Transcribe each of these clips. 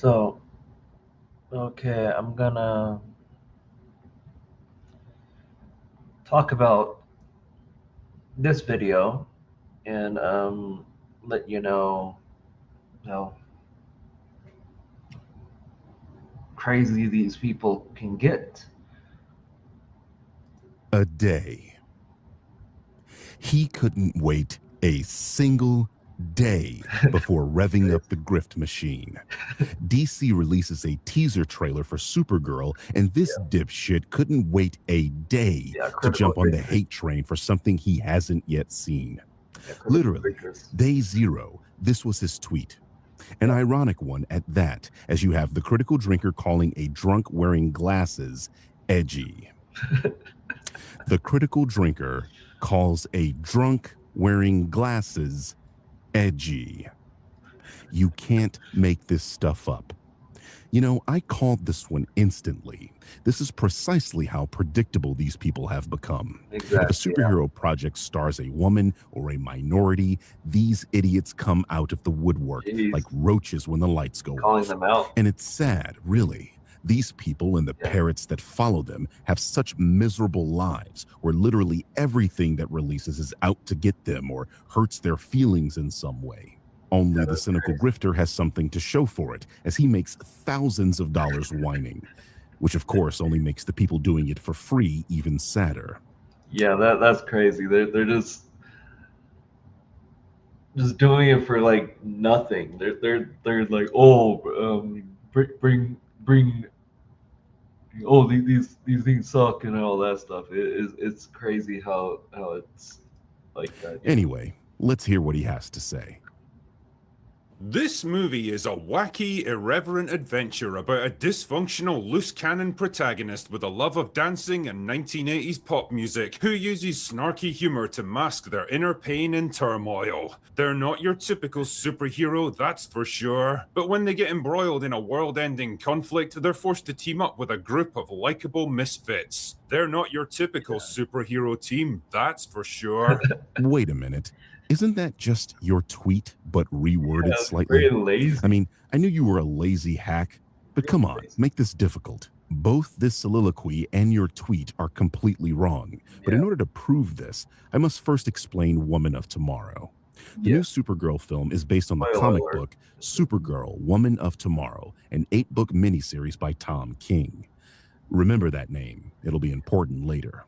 So, okay, I'm gonna talk about this video and let you know how crazy these people can get. A day. He couldn't wait a single day before revving up the grift machine. DC releases a teaser trailer for Supergirl, and this Yeah, dipshit couldn't wait a day yeah, to critical jump on the thinkers. hate train for something he hasn't yet seen. Yeah, critical Literally, thinkers. day zero, this was his tweet. An Yeah. ironic one at that, as you have the critical drinker calling a drunk wearing glasses edgy. The critical drinker calls a drunk wearing glasses edgy. You can't make this stuff up. You know, I called this one instantly. This is precisely how predictable these people have become. If a Exactly. Yeah. superhero project stars a woman or a minority, these idiots come out of the woodwork like Jeez, roaches when the lights go calling off. them out. And it's sad, really. These people and the Yeah. parrots that follow them have such miserable lives where literally everything that releases is out to get them or hurts their feelings in some way. Only Yeah, the that's cynical crazy. grifter has something to show for it, as he makes thousands of dollars whining, which of course only makes the people doing it for free even sadder. Yeah, that's crazy. They're just doing it for like nothing. They're like, oh, bring oh these things suck and all that stuff. It's crazy how it's like that. Anyway, let's hear what he has to say. This movie is a wacky, irreverent adventure about a dysfunctional, loose cannon protagonist with a love of dancing and 1980s pop music who uses snarky humor to mask their inner pain and turmoil. They're not your typical superhero, that's for sure, but when they get embroiled in a world-ending conflict, they're forced to team up with a group of likable misfits. They're not your typical superhero team, that's for sure. Wait a minute. Isn't that just your tweet, but reworded Yeah, very slightly? I lazy. mean, I knew you were a lazy hack, but come on, Lazy. make this difficult. Both this soliloquy and your tweet are completely wrong. But in Yeah, order to prove this, I must first explain Woman of Tomorrow. The yeah. new Supergirl film is based on the Spoiler comic alert. book Supergirl, Woman of Tomorrow, an 8-book miniseries by Tom King. Remember that name, it'll be important later.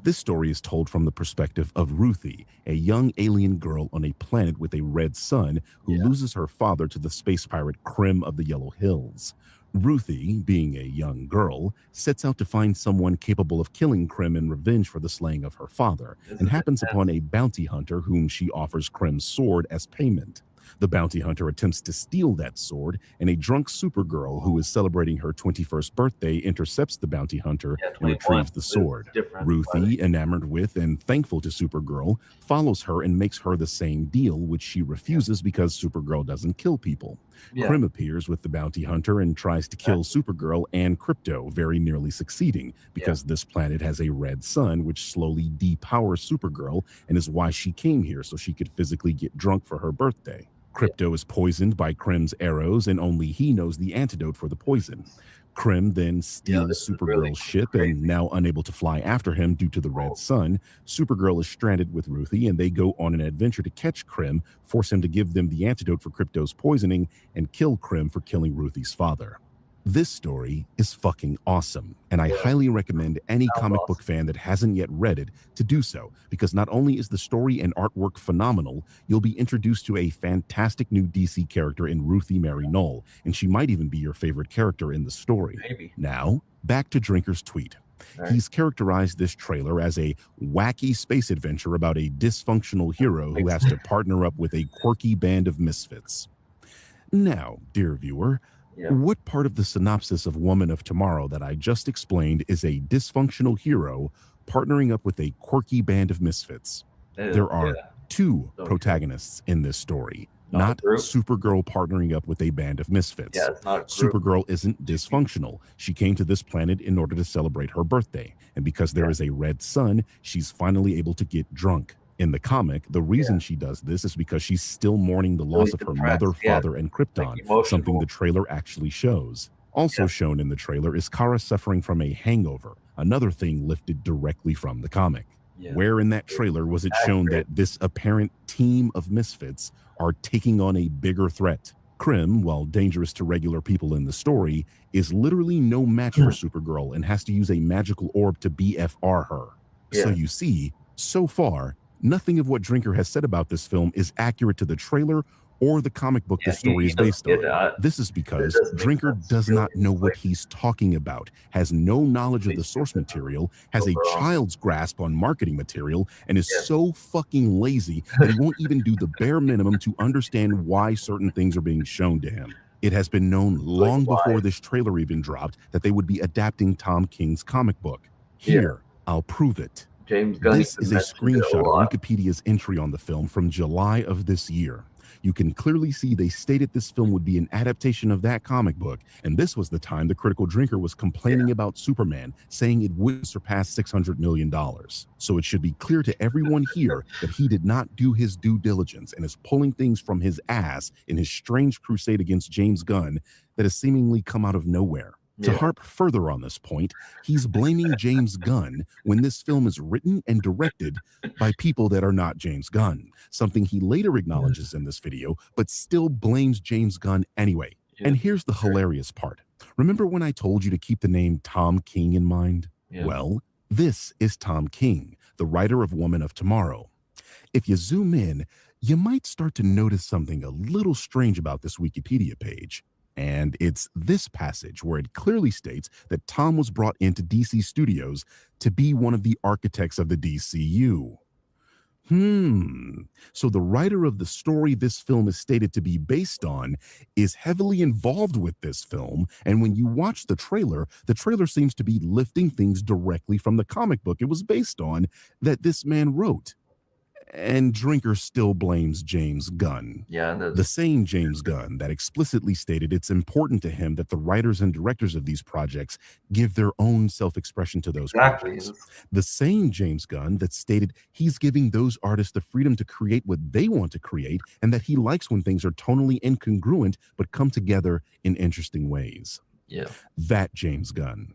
This story is told from the perspective of Ruthie, a young alien girl on a planet with a red sun who Yeah. loses her father to the space pirate Krim of the Yellow Hills. Ruthie, being a young girl, sets out to find someone capable of killing Krim in revenge for the slaying of her father, This and is happens upon intense. a bounty hunter whom she offers Krim's sword as payment. The bounty hunter attempts to steal that sword, and a drunk Supergirl who is celebrating her 21st birthday intercepts the bounty hunter Yeah, and 21. retrieves the This is sword. different. Ruthie, enamored with and thankful to Supergirl, follows her and makes her the same deal, which she refuses because Supergirl doesn't kill people. Yeah. Krim appears with the bounty hunter and tries to kill Supergirl and Krypto, very nearly succeeding because this planet has a red sun which slowly depowers Supergirl and is why she came here, so she could physically get drunk for her birthday. Krypto is poisoned by Krim's arrows, and only he knows the antidote for the poison. Krim then steals this is Supergirl's really ship, crazy. and now unable to fly after him due to the red sun, Supergirl is stranded with Ruthie, and they go on an adventure to catch Krim, force him to give them the antidote for Krypto's poisoning, and kill Krim for killing Ruthie's father. This story is fucking awesome, and I highly recommend any comic book fan that hasn't yet read it to do so, because not only is the story and artwork phenomenal, you'll be introduced to a fantastic new DC character in Ruthie Mary Knoll, and she might even be your favorite character in the story. Maybe. Now, back to Drinker's tweet. He's characterized this trailer as a wacky space adventure about a dysfunctional hero who has to partner up with a quirky band of misfits. Now, dear viewer, what part of the synopsis of Woman of Tomorrow that I just explained is a dysfunctional hero partnering up with a quirky band of misfits? There are two protagonists in this story, not Supergirl partnering up with a band of misfits. Yeah, it's not a group. Supergirl isn't dysfunctional. She came to this planet in order to celebrate her birthday, and because there is a red sun, she's finally able to get drunk. In the comic, the reason she does this is because she's still mourning the loss of her mother, father, and Krypton, something the trailer actually shows. Also shown in the trailer is Kara suffering from a hangover, another thing lifted directly from the comic. Where in that trailer was it shown that this apparent team of misfits are taking on a bigger threat? Krim, while dangerous to regular people in the story, is literally no match for Supergirl and has to use a magical orb to BFR her. So you see, so far, nothing of what Drinker has said about this film is accurate to the trailer or the comic book the story is based on. This is because Drinker does not know what he's talking about, has no knowledge of the source material, has a child's grasp on marketing material, and is so fucking lazy that he won't even do the bare minimum to understand why certain things are being shown to him. It has been known long before this trailer even dropped that they would be adapting Tom King's comic book. Here, I'll prove it. This is a screenshot of Wikipedia's entry on the film from July of this year. You can clearly see they stated this film would be an adaptation of that comic book, and this was the time the Critical Drinker was complaining about Superman, saying it would surpass $600 million. So it should be clear to everyone here that he did not do his due diligence and is pulling things from his ass in his strange crusade against James Gunn that has seemingly come out of nowhere. To harp further on this point, he's blaming James Gunn when this film is written and directed by people that are not James Gunn, something he later acknowledges in this video, but still blames James Gunn anyway. And here's the hilarious part. Remember when I told you to keep the name Tom King in mind? Well, this is Tom King, the writer of Woman of Tomorrow. If you zoom in, you might start to notice something a little strange about this Wikipedia page. And it's this passage where it clearly states that Tom was brought into DC Studios to be one of the architects of the DCU. So the writer of the story this film is stated to be based on is heavily involved with this film, and when you watch the trailer seems to be lifting things directly from the comic book it was based on that this man wrote. And Drinker still blames James Gunn. The same James Gunn that explicitly stated it's important to him that the writers and directors of these projects give their own self-expression to those projects. The same James Gunn that stated he's giving those artists the freedom to create what they want to create and that he likes when things are tonally incongruent but come together in interesting ways. That James Gunn.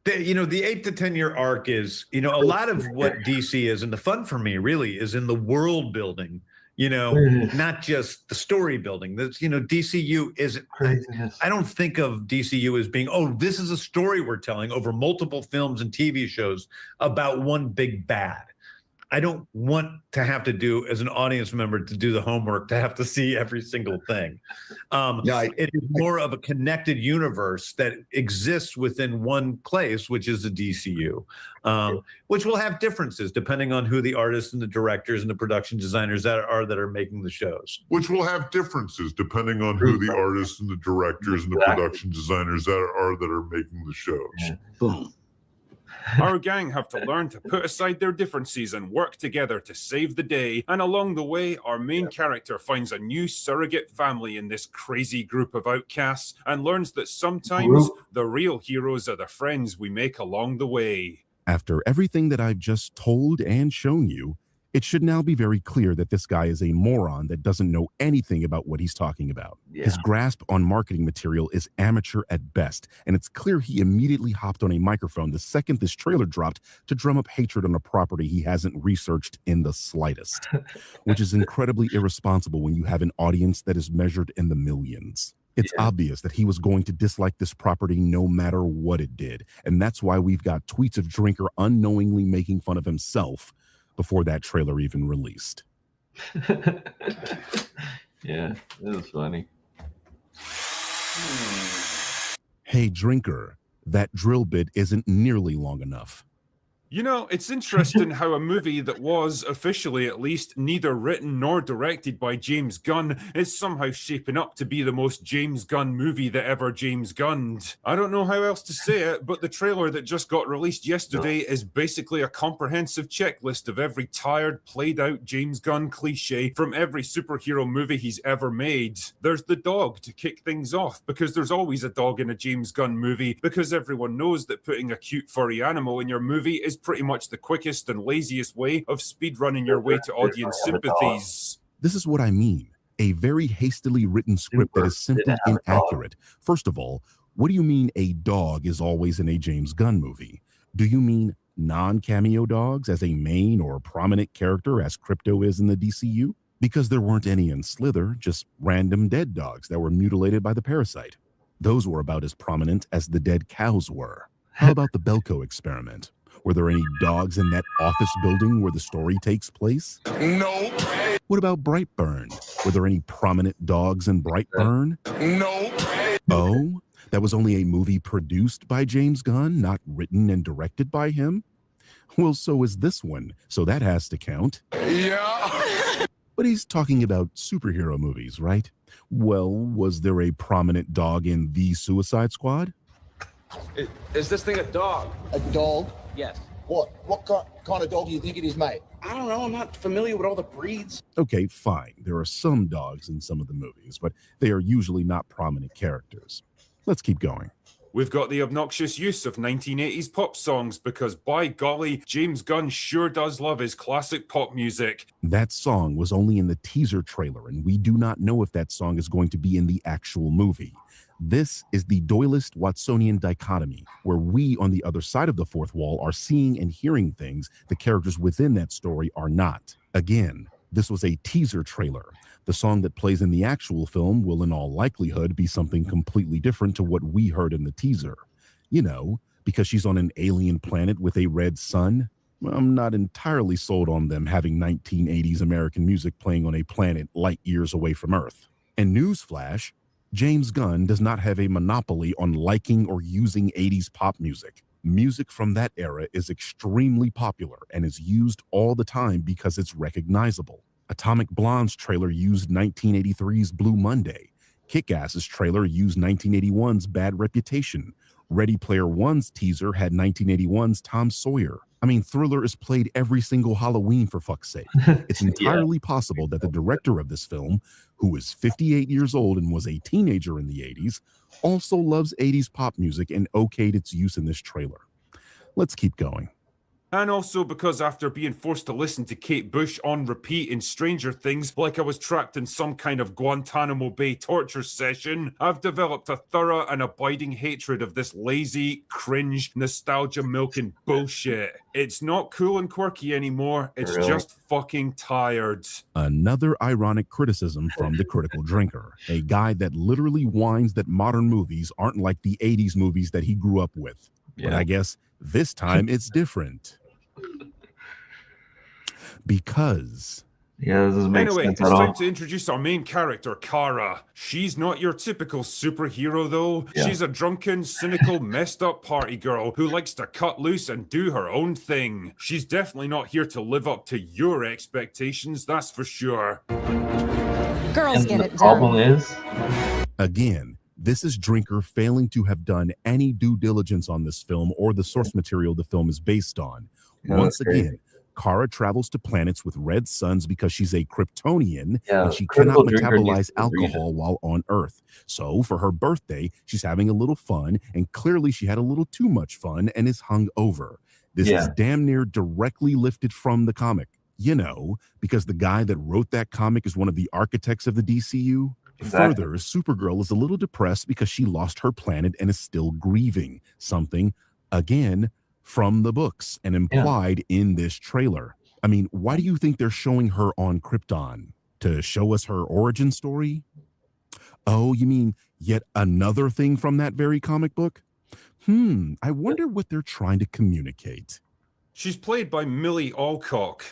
The 8 to 10 year arc is, a lot of what DC is, and the fun for me really is in the world building, not just the story building. That's, DCU isn't, I don't think of DCU as being, this is a story we're telling over multiple films and TV shows about one big bad. I don't want to have to do, as an audience member, to do the homework, to have to see every single thing. It is more of a connected universe that exists within one place, which is the DCU, which will have differences depending on who the artists and the directors and the production designers that are making the shows. Which will have differences depending on who the artists and the directors and the production designers that are making the shows. Boom. Our gang have to learn to put aside their differences and work together to save the day. And along the way, our main character finds a new surrogate family in this crazy group of outcasts and learns that sometimes the real heroes are the friends we make along the way. After everything that I've just told and shown you, it should now be very clear that this guy is a moron that doesn't know anything about what he's talking about. His grasp on marketing material is amateur at best, and it's clear he immediately hopped on a microphone the second this trailer dropped to drum up hatred on a property he hasn't researched in the slightest, which is incredibly irresponsible when you have an audience that is measured in the millions. It's obvious that he was going to dislike this property no matter what it did, and that's why we've got tweets of Drinker unknowingly making fun of himself before that trailer even released. It was funny. Hey, Drinker, that drill bit isn't nearly long enough. It's interesting how a movie that was, officially at least, neither written nor directed by James Gunn is somehow shaping up to be the most James Gunn movie that ever James Gunned. I don't know how else to say it, but the trailer that just got released yesterday is basically a comprehensive checklist of every tired, played-out James Gunn cliche from every superhero movie he's ever made. There's the dog to kick things off, because there's always a dog in a James Gunn movie, because everyone knows that putting a cute furry animal in your movie is pretty much the quickest and laziest way of speedrunning your way to audience sympathies. This is what I mean. A very hastily written script that is simply inaccurate. First of all, what do you mean a dog is always in a James Gunn movie? Do you mean non-cameo dogs as a main or prominent character as Crypto is in the DCU? Because there weren't any in Slither, just random dead dogs that were mutilated by the parasite. Those were about as prominent as the dead cows were. How about the Belko experiment? Were there any dogs in that office building where the story takes place? No. What about Brightburn? Were there any prominent dogs in Brightburn? No. Oh, that was only a movie produced by James Gunn, not written and directed by him? Well, so is this one, so that has to count. Yeah. But he's talking about superhero movies, right? Well, was there a prominent dog in The Suicide Squad? Is this thing a dog? A dog? Yes. What kind of dog do you think it is, mate? I don't know. I'm not familiar with all the breeds. Okay, fine. There are some dogs in some of the movies, but they are usually not prominent characters. Let's keep going. We've got the obnoxious use of 1980s pop songs because, by golly, James Gunn sure does love his classic pop music. That song was only in the teaser trailer, and we do not know if that song is going to be in the actual movie. This is the Doylist-Watsonian dichotomy, where we on the other side of the fourth wall are seeing and hearing things the characters within that story are not. Again, this was a teaser trailer. The song that plays in the actual film will in all likelihood be something completely different to what we heard in the teaser. You know, because she's on an alien planet with a red sun. I'm not entirely sold on them having 1980s American music playing on a planet light years away from Earth. And newsflash, James Gunn does not have a monopoly on liking or using 80s pop music. Music from that era is extremely popular and is used all the time because it's recognizable. Atomic Blonde's trailer used 1983's Blue Monday. Kick-Ass's trailer used 1981's Bad Reputation. Ready Player One's teaser had 1981's Tom Sawyer. I mean, Thriller is played every single Halloween, for fuck's sake. It's entirely possible that the director of this film, who is 58 years old and was a teenager in the 80s, also loves 80s pop music and okayed its use in this trailer. Let's keep going. And also because after being forced to listen to Kate Bush on repeat in Stranger Things like I was trapped in some kind of Guantanamo Bay torture session, I've developed a thorough and abiding hatred of this lazy, cringe, nostalgia-milking bullshit. It's not cool and quirky anymore, it's just fucking tired. Another ironic criticism from the Critical Drinker, a guy that literally whines that modern movies aren't like the 80s movies that he grew up with. But I guess this time it's different. Because this doesn't make anyway, sense it's at all. time to introduce our main character, Kara. She's not your typical superhero, though. She's a drunken, cynical, messed up party girl who likes to cut loose and do her own thing. She's definitely not here to live up to your expectations, that's for sure. Girls get The it done. problem is, again, this is Drinker failing to have done any due diligence on this film or the source material the film is based on. Once again, Kara travels to planets with red suns because she's a Kryptonian and she cannot metabolize alcohol while on Earth. So for her birthday, she's having a little fun, and clearly she had a little too much fun and is hung over. This is damn near directly lifted from the comic. You know, because the guy that wrote that comic is one of the architects of the DCU. Further, Supergirl is a little depressed because she lost her planet and is still grieving. Something, again, from the books and implied in this trailer. I mean, why do you think they're showing her on Krypton? To show us her origin story? Oh, you mean yet another thing from that very comic book? I wonder what they're trying to communicate. She's played by Millie Alcock,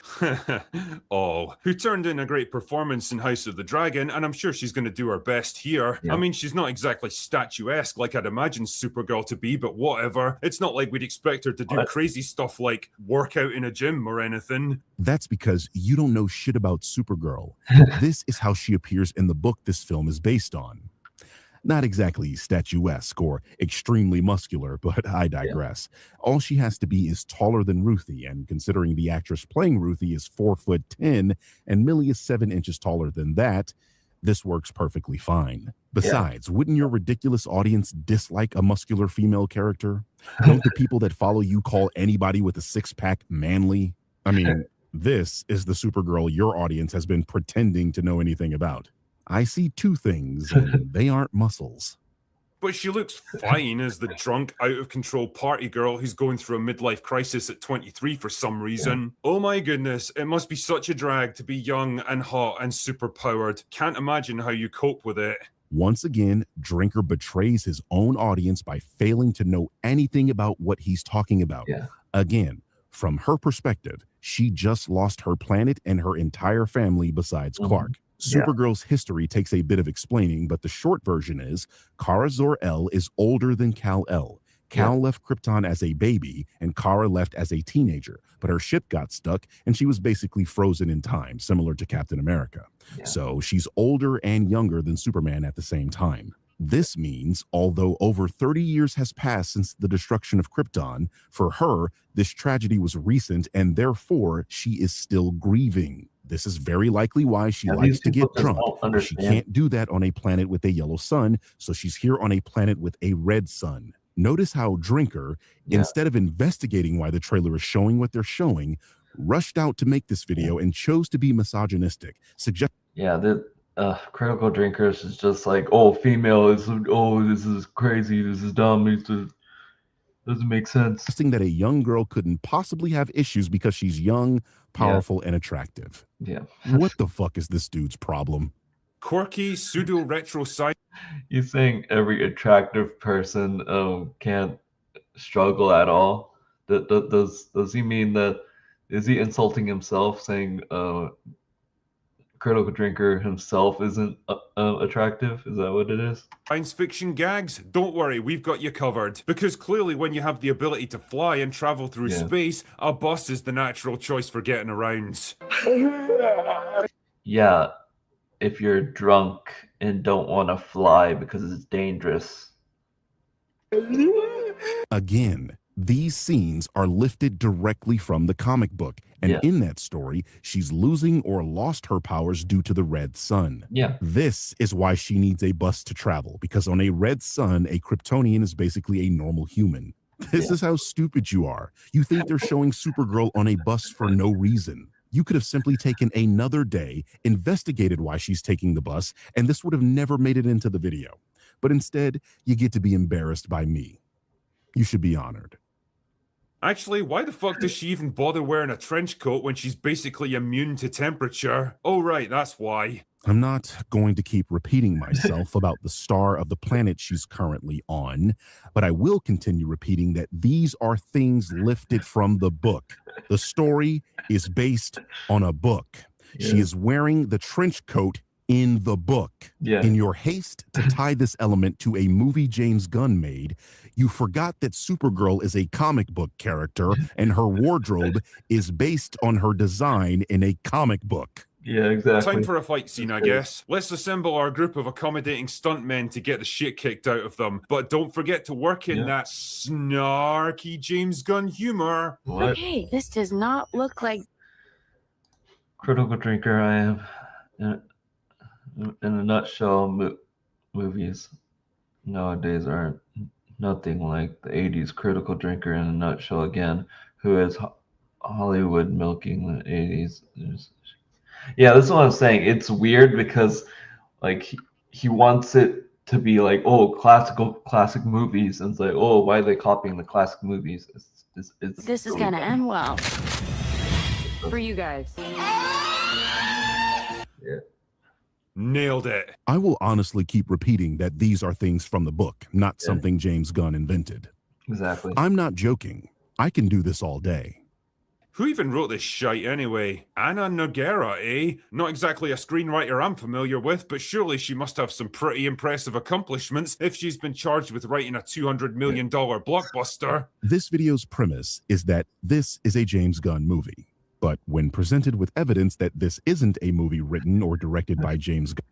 who turned in a great performance in House of the Dragon, and I'm sure she's going to do her best here. I mean, she's not exactly statuesque like I'd imagine Supergirl to be, but whatever. It's not like we'd expect her to do crazy stuff like work out in a gym or anything. That's because you don't know shit about Supergirl. This is how she appears in the book this film is based on. Not exactly statuesque or extremely muscular, but I digress. All she has to be is taller than Ruthie, and considering the actress playing Ruthie is 4'10" and Millie is 7 inches taller than that, This works perfectly fine. Besides, wouldn't your ridiculous audience dislike a muscular female character? Don't the people that follow you call anybody with a six-pack manly? I mean, this is the Supergirl your audience has been pretending to know anything about. I see two things, and they aren't muscles. But she looks fine as the drunk, out-of-control party girl who's going through a midlife crisis at 23 for some reason. Oh my goodness, it must be such a drag to be young and hot and superpowered. Can't imagine how you cope with it. Once again, Drinker betrays his own audience by failing to know anything about what he's talking about. Again, from her perspective, she just lost her planet and her entire family besides Clark. Supergirl's history takes a bit of explaining, but the short version is Kara Zor-El is older than Kal-El. Kal left Krypton as a baby, and Kara left as a teenager, but her ship got stuck, and she was basically frozen in time, similar to Captain America. So she's older and younger than Superman at the same time. This means, although over 30 years has passed since the destruction of Krypton, for her, this tragedy was recent, and therefore she is still grieving. This is very likely why she likes to get drunk. But she can't do that on a planet with a yellow sun, so she's here on a planet with a red sun. Notice how Drinker, instead of investigating why the trailer is showing what they're showing, rushed out to make this video and chose to be misogynistic. The Critical Drinkers is just like, oh, female is, oh, this is crazy, this is dumb, it doesn't make sense. Suggesting that a young girl couldn't possibly have issues because she's young, powerful, and attractive. What the fuck is this dude's problem? Quirky, pseudo-retro sci. You saying every attractive person can't struggle at all? Does he mean that? Is he insulting himself, saying Critical Drinker himself isn't attractive? Is that what it is? Science fiction gags? Don't worry, we've got you covered. Because clearly when you have the ability to fly and travel through space, a bus is the natural choice for getting around. Yeah, if you're drunk and don't want to fly because it's dangerous. Again, these scenes are lifted directly from the comic book, and in that story, she's losing or lost her powers due to the red sun. This is why she needs a bus to travel, because on a red sun, a Kryptonian is basically a normal human. This is how stupid you are. You think they're showing Supergirl on a bus for no reason. You could have simply taken another day, investigated why she's taking the bus, and this would have never made it into the video. But instead, you get to be embarrassed by me. You should be honored. Actually, why the fuck does she even bother wearing a trench coat when she's basically immune to temperature? Oh right, that's why. I'm not going to keep repeating myself about the star of the planet she's currently on, but I will continue repeating that these are things lifted from the book. The story is based on a book. She is wearing the trench coat in the book. In your haste to tie this element to a movie James Gunn made, you forgot that Supergirl is a comic book character and her wardrobe is based on her design in a comic book. Exactly. Time for a fight scene, I guess. Let's assemble our group of accommodating stuntmen to get the shit kicked out of them. But don't forget to work in that snarky James Gunn humor. Okay, this does not look like Critical Drinker. I am in a nutshell. Movies nowadays are nothing like the 80s Critical Drinker in a nutshell again, who is Hollywood milking the 80s. This is what I'm saying. It's weird because like he wants it to be like, oh, classic movies, and it's like, oh, why are they copying the classic movies? This is gonna end well for you guys. Nailed it. I will honestly keep repeating that these are things from the book, not something James Gunn invented. Exactly. I'm not joking. I can do this all day. Who even wrote this shite anyway? Anna Noguera, eh? Not exactly a screenwriter I'm familiar with, but surely she must have some pretty impressive accomplishments if she's been charged with writing a $200 million blockbuster. This video's premise is that this is a James Gunn movie. But when presented with evidence that this isn't a movie written or directed by James Gunn,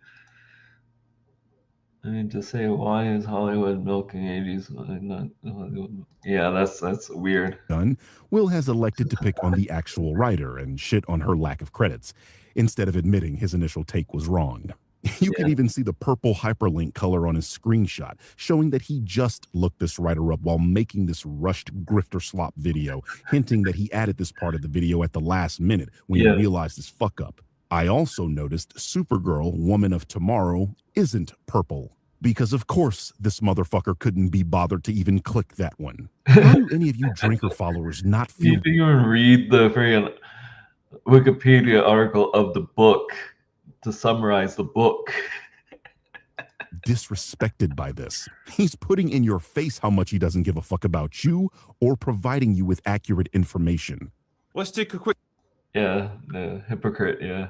I mean, to say, why is Hollywood milking 80s? Not Hollywood. That's weird. Will has elected to pick on the actual writer and shit on her lack of credits, instead of admitting his initial take was wrong. You can even see the purple hyperlink color on his screenshot, showing that he just looked this writer up while making this rushed grifter slop video, hinting that he added this part of the video at the last minute when he realized his fuck up. I also noticed Supergirl, Woman of Tomorrow, isn't purple. Because of course this motherfucker couldn't be bothered to even click that one. How do any of you drinker followers not feel? You didn't even read the freaking Wikipedia article of the book to summarize the book. Disrespected by this. He's putting in your face how much he doesn't give a fuck about you or providing you with accurate information. Let's take a quick... Yeah, the hypocrite, yeah.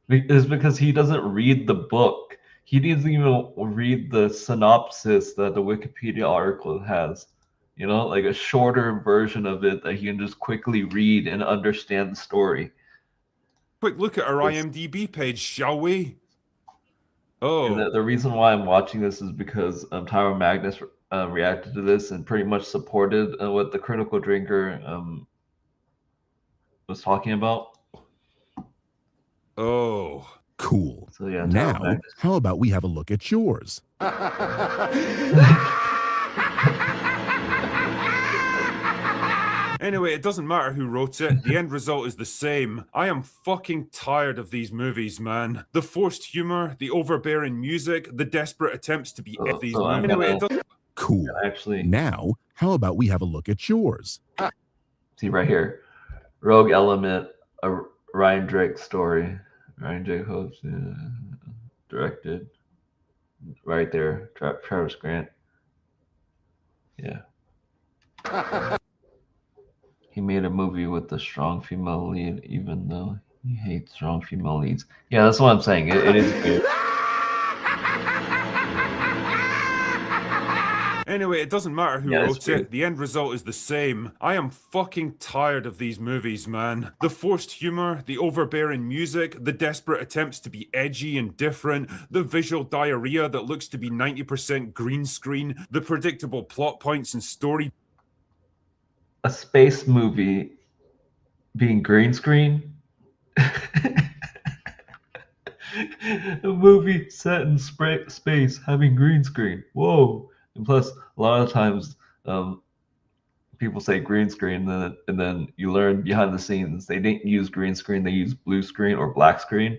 It's because he doesn't read the book. He doesn't even read the synopsis that the Wikipedia article has. You know, like a shorter version of it that he can just quickly read and understand the story. Quick look at our IMDb page, shall we? Oh. The reason why I'm watching this is because Tyra Magnus reacted to this and pretty much supported what the Critical Drinker was talking about. Oh. Cool. So yeah. Now, how about we have a look at yours? Anyway, it doesn't matter who wrote it. The end result is the same. I am fucking tired of these movies, man. The forced humor, the overbearing music, the desperate attempts to be these movies. Anyway, cool. Actually, now, how about we have a look at yours? See right here, Rogue Element, a Ryan Drake story. Ryan Jacobs directed. Right there, Travis Grant. Yeah. He made a movie with a strong female lead, even though he hates strong female leads. Yeah, that's what I'm saying. It is good. Anyway, it doesn't matter who wrote it. The end result is the same. I am fucking tired of these movies, man. The forced humor, the overbearing music, the desperate attempts to be edgy and different, the visual diarrhea that looks to be 90% green screen, the predictable plot points and story. A space movie being green screen. A movie set in space having green screen. Whoa. And plus, a lot of times, people say green screen, and then you learn behind the scenes they didn't use green screen; they used blue screen or black screen.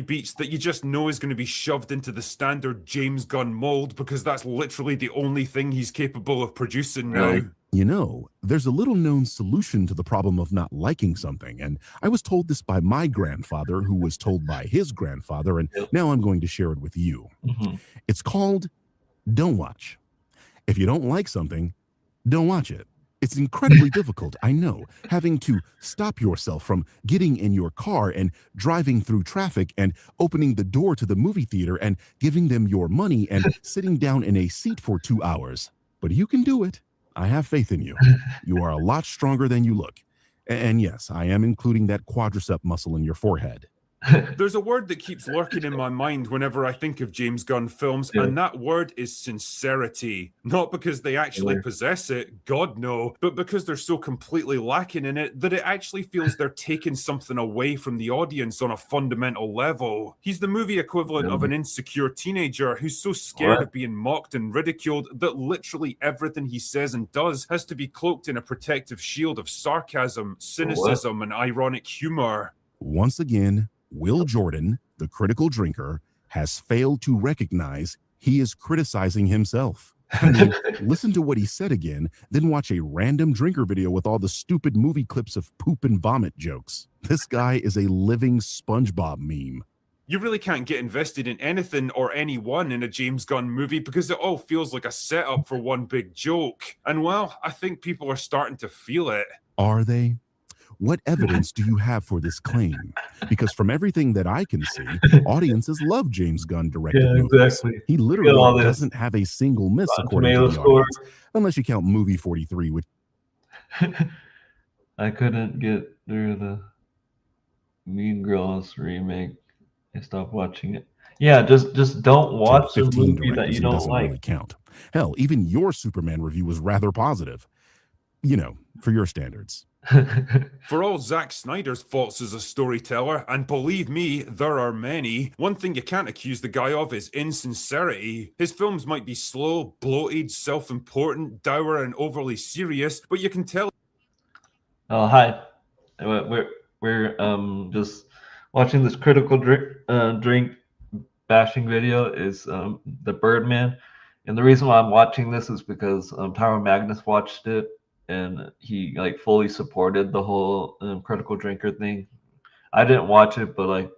Beats that you just know is going to be shoved into the standard James Gunn mold because that's literally the only thing he's capable of producing now. You know, there's a little known solution to the problem of not liking something, and I was told this by my grandfather, who was told by his grandfather, and now I'm going to share it with you. It's called don't watch. If you don't like something, don't watch it. It's incredibly difficult, I know, having to stop yourself from getting in your car and driving through traffic and opening the door to the movie theater and giving them your money and sitting down in a seat for 2 hours. But you can do it. I have faith in you. You are a lot stronger than you look. And yes, I am including that quadricep muscle in your forehead. There's a word that keeps lurking in my mind whenever I think of James Gunn films, and that word is sincerity. Not because they actually possess it, God no, but because they're so completely lacking in it that it actually feels they're taking something away from the audience on a fundamental level. He's the movie equivalent of an insecure teenager who's so scared of being mocked and ridiculed that literally everything he says and does has to be cloaked in a protective shield of sarcasm, cynicism, and ironic humor. Once again, Will Jordan, the critical drinker, has failed to recognize he is criticizing himself. I mean, listen to what he said again, then watch a random drinker video with all the stupid movie clips of poop and vomit jokes. This guy is a living SpongeBob meme. You really can't get invested in anything or anyone in a James Gunn movie because it all feels like a setup for one big joke. And well, I think people are starting to feel it. Are they? What evidence do you have for this claim? Because from everything that I can see, audiences love James Gunn directed movies. Exactly. He literally doesn't have a single miss according to the audience, unless you count movie 43, which I couldn't get through the Mean Girls remake. I stopped watching it. Yeah, just don't watch a movie that you don't like. Really count. Hell, even your Superman review was rather positive. You know, for your standards. For all Zack Snyder's faults as a storyteller, and believe me, there are many, one thing you can't accuse the guy of is insincerity. His films might be slow, bloated, self-important, dour, and overly serious, but you can tell. Oh, hi. We're just watching this critical drink bashing video. Is the Birdman, and the reason why I'm watching this is because Tyron Magnus watched it and he like fully supported the whole critical drinker thing. I didn't watch it, but like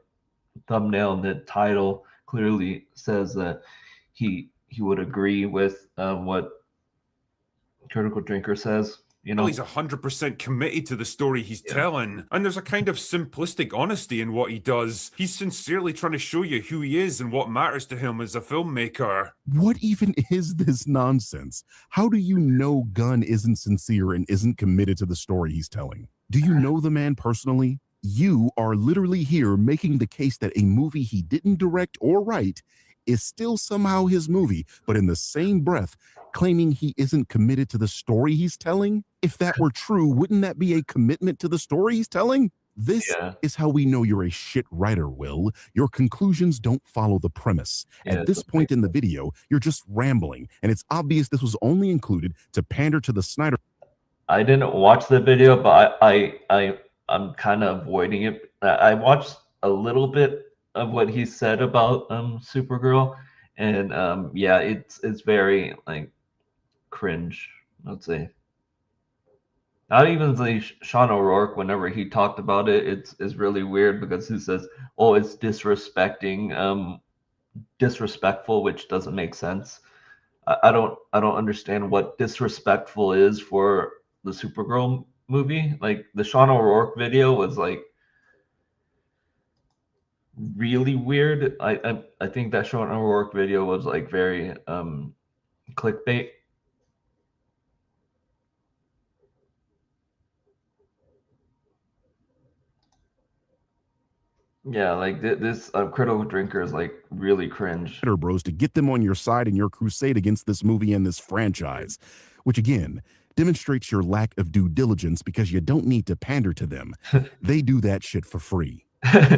thumbnail and the title clearly says that he would agree with what critical drinker says. You know, He's 100% committed to the story he's telling, and there's a kind of simplistic honesty in what he does. He's sincerely trying to show you who he is and what matters to him as a filmmaker. What even is this nonsense? How do you know Gunn isn't sincere and isn't committed to the story he's telling? Do you know the man personally? You are literally here making the case that a movie he didn't direct or write is still somehow his movie, but in the same breath, claiming he isn't committed to the story he's telling? If that were true, wouldn't that be a commitment to the story he's telling? This is how we know you're a shit writer, Will. Your conclusions don't follow the premise. At this point in the video, you're just rambling, and it's obvious this was only included to pander to the Snyder. I didn't watch the video, but I'm kind of avoiding it. I watched a little bit of what he said about Supergirl, and yeah, it's very like cringe, I'd say. Not even the Sean O'Rourke, whenever he talked about it, it's really weird because he says, "Oh, it's disrespectful," which doesn't make sense. I don't understand what disrespectful is for the Supergirl movie. Like the Sean O'Rourke video was like really weird. I think that Sean O'Rourke video was like very clickbait. Yeah, like this critical drinker is like really cringe. Bros to get them on your side in your crusade against this movie and this franchise, which again demonstrates your lack of due diligence because you don't need to pander to them. They do that shit for free.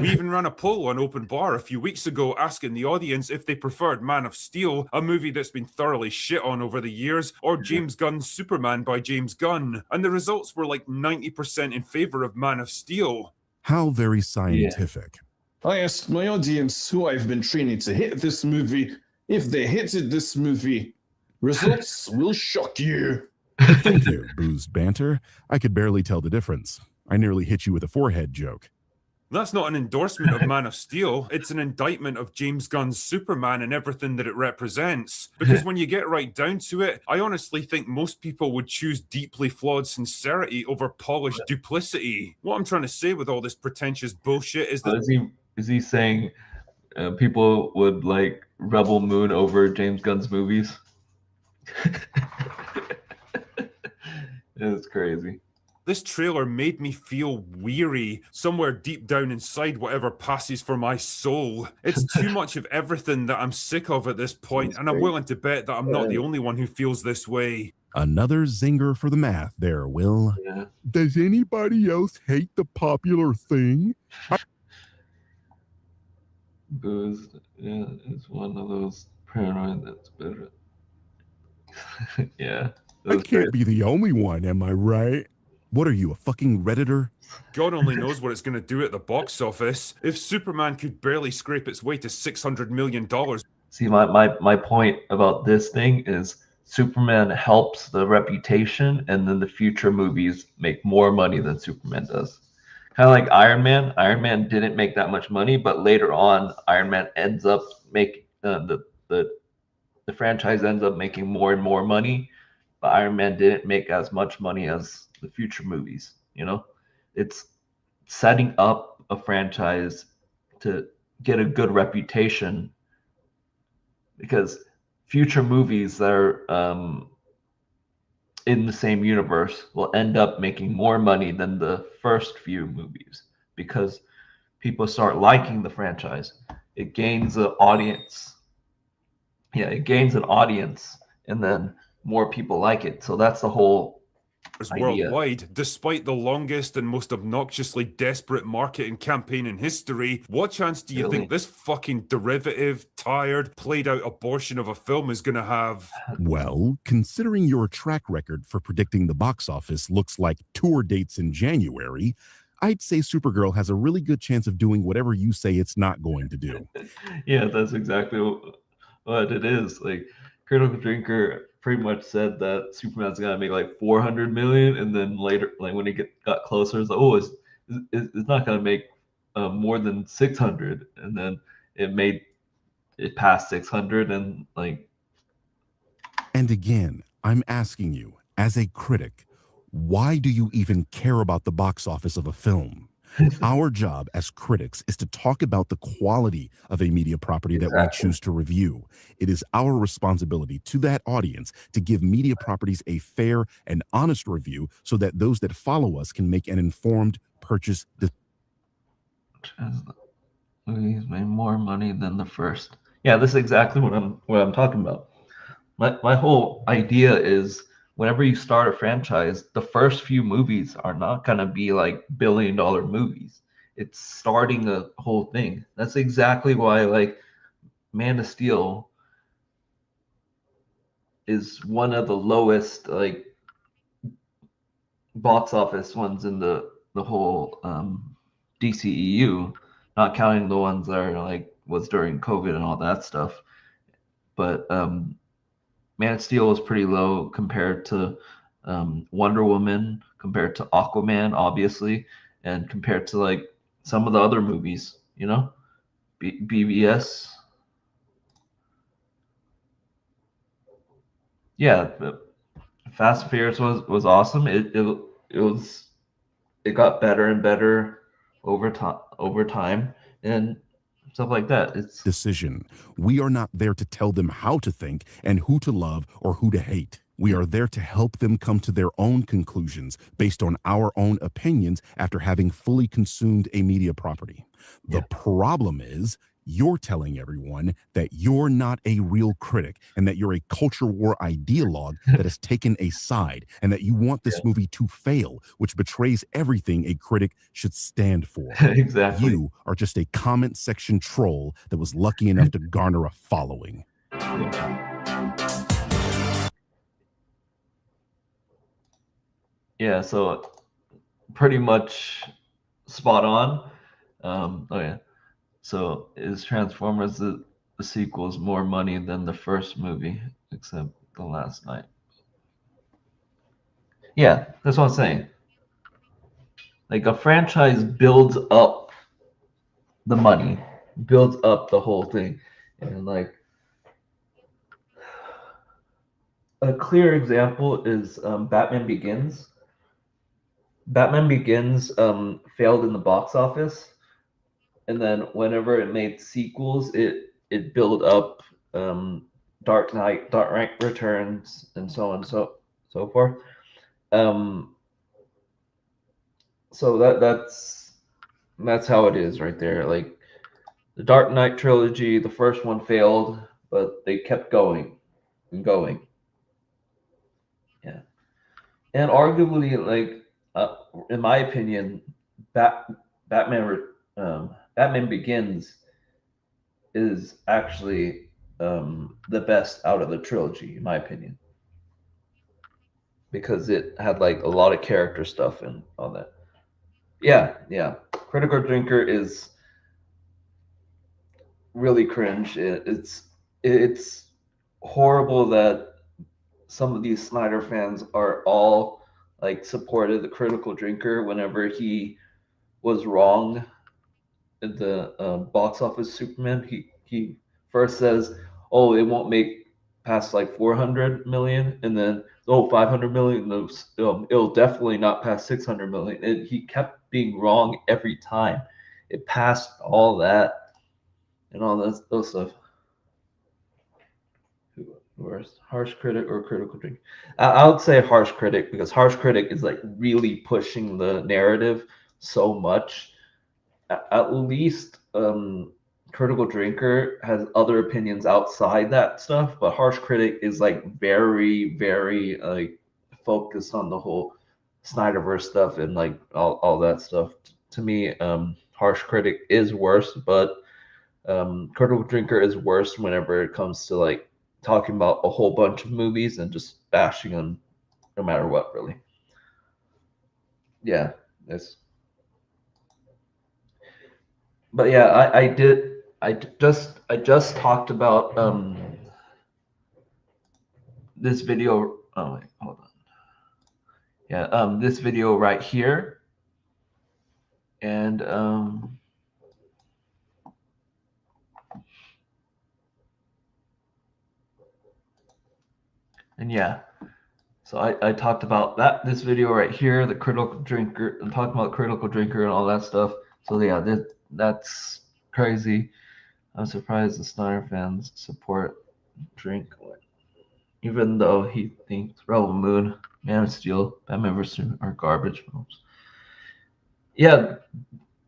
We even ran a poll on Open Bar a few weeks ago asking the audience if they preferred Man of Steel, a movie that's been thoroughly shit on over the years, or James Gunn's Superman by James Gunn, and the results were like 90% in favor of Man of Steel. How very scientific. I asked my audience who I've been training to hit this movie. If they hated this movie, results will shock you. Thank you, boozed banter. I could barely tell the difference. I nearly hit you with a forehead joke. That's not an endorsement of Man of Steel. It's an indictment of James Gunn's Superman and everything that it represents. Because when you get right down to it, I honestly think most people would choose deeply flawed sincerity over polished duplicity. What I'm trying to say with all this pretentious bullshit is that... Is he saying people would like Rebel Moon over James Gunn's movies? It's crazy. This trailer made me feel weary, somewhere deep down inside whatever passes for my soul. It's too much of everything that I'm sick of at this point, and I'm willing to bet that I'm not the only one who feels this way. Another zinger for the math there, Will. Yeah. Does anybody else hate the popular thing? Booze, yeah, is one of those paranoid that's better. Yeah. I can't be the only one, am I right? What are you, a fucking Redditor? God only knows what it's going to do at the box office. If Superman could barely scrape its way to $600 million. See, my point about this thing is Superman helps the reputation, and then the future movies make more money than Superman does. Kind of like Iron Man. Iron Man didn't make that much money, but later on, Iron Man ends up making the franchise ends up making more and more money, but Iron Man didn't make as much money as the future movies. You know, it's setting up a franchise to get a good reputation, because future movies that are in the same universe will end up making more money than the first few movies, because people start liking the franchise. It gains an audience. Yeah, it gains an audience, and then more people like it. So that's the whole idea. worldwide, despite the longest and most obnoxiously desperate marketing campaign in history. What chance do you Really? think this fucking derivative, tired, played out abortion of a film is gonna have? Well, considering your track record for predicting the box office looks like tour dates in January, I'd say Supergirl has a really good chance of doing whatever you say it's not going to do. Yeah, that's exactly what it is. Like, Critical Drinker pretty much said that Superman's gonna make like 400 million, and then later, like when it got closer, it's like, oh, it's not gonna make more than 600, and then it passed 600, and like. And again, I'm asking you, as a critic, why do you even care about the box office of a film? Our job as critics is to talk about the quality of a media property that we choose to review. It is our responsibility to that audience to give media properties a fair and honest review so that those that follow us can make an informed purchase decision. He's made more money than the first. Yeah, this is exactly what I'm talking about. My whole idea is whenever you start a franchise, the first few movies are not gonna be like billion-dollar movies. It's starting a whole thing. That's exactly why like Man of Steel is one of the lowest like box office ones in the whole DCEU, not counting the ones that are like was during COVID and all that stuff. But Man of Steel was pretty low compared to Wonder Woman, compared to Aquaman, obviously, and compared to like some of the other movies, you know, BBS. Yeah, Fast and Furious was awesome. It got better and better over time and stuff like that. It's Decision. We are not there to tell them how to think and who to love or who to hate. We are there to help them come to their own conclusions based on our own opinions after having fully consumed a media property. The problem is you're telling everyone that you're not a real critic and that you're a culture war ideologue that has taken a side and that you want this movie to fail, which betrays everything a critic should stand for. Exactly. You are just a comment section troll that was lucky enough to garner a following. Yeah, so pretty much spot on. Oh yeah. So is Transformers the sequels more money than the first movie, except the last night? Yeah, that's what I'm saying. Like a franchise builds up the money, builds up the whole thing, and like a clear example is Batman Begins. Batman Begins failed in the box office, and then whenever it made sequels, it built up Dark Knight, Dark Knight Returns, and so on so forth. So that's how it is right there. Like the Dark Knight trilogy, the first one failed, but they kept going and going. Yeah, and arguably, like in my opinion, Batman Batman Begins is actually the best out of the trilogy, in my opinion, because it had like a lot of character stuff and all that. Yeah. Critical Drinker is really cringe. It's horrible that some of these Snyder fans are all like supported the Critical Drinker whenever he was wrong at the box office Superman. He first says, "Oh, it won't make past like 400 million," and then 500 million. It'll definitely not pass 600 million. And he kept being wrong every time. It passed all that and all those stuff. Worst, harsh critic or critical drink? I would say harsh critic because harsh critic is like really pushing the narrative so much. At least critical drinker has other opinions outside that stuff, but harsh critic is like very like focused on the whole Snyderverse stuff and like all that stuff. To me, Harsh Critic is worse, but Critical Drinker is worse whenever it comes to like talking about a whole bunch of movies and just bashing them no matter what, really. Yeah, it's. But yeah, I just talked about this video. Oh wait, hold on. Yeah, this video right here, and yeah. So I talked about this video right here, the critical drinker. I'm talking about critical drinker and all that stuff. So yeah, that's crazy. I'm surprised the Snyder fans support Drink, even though he thinks Rebel Moon, Man of Steel, Batman vs Superman are garbage films. Yeah,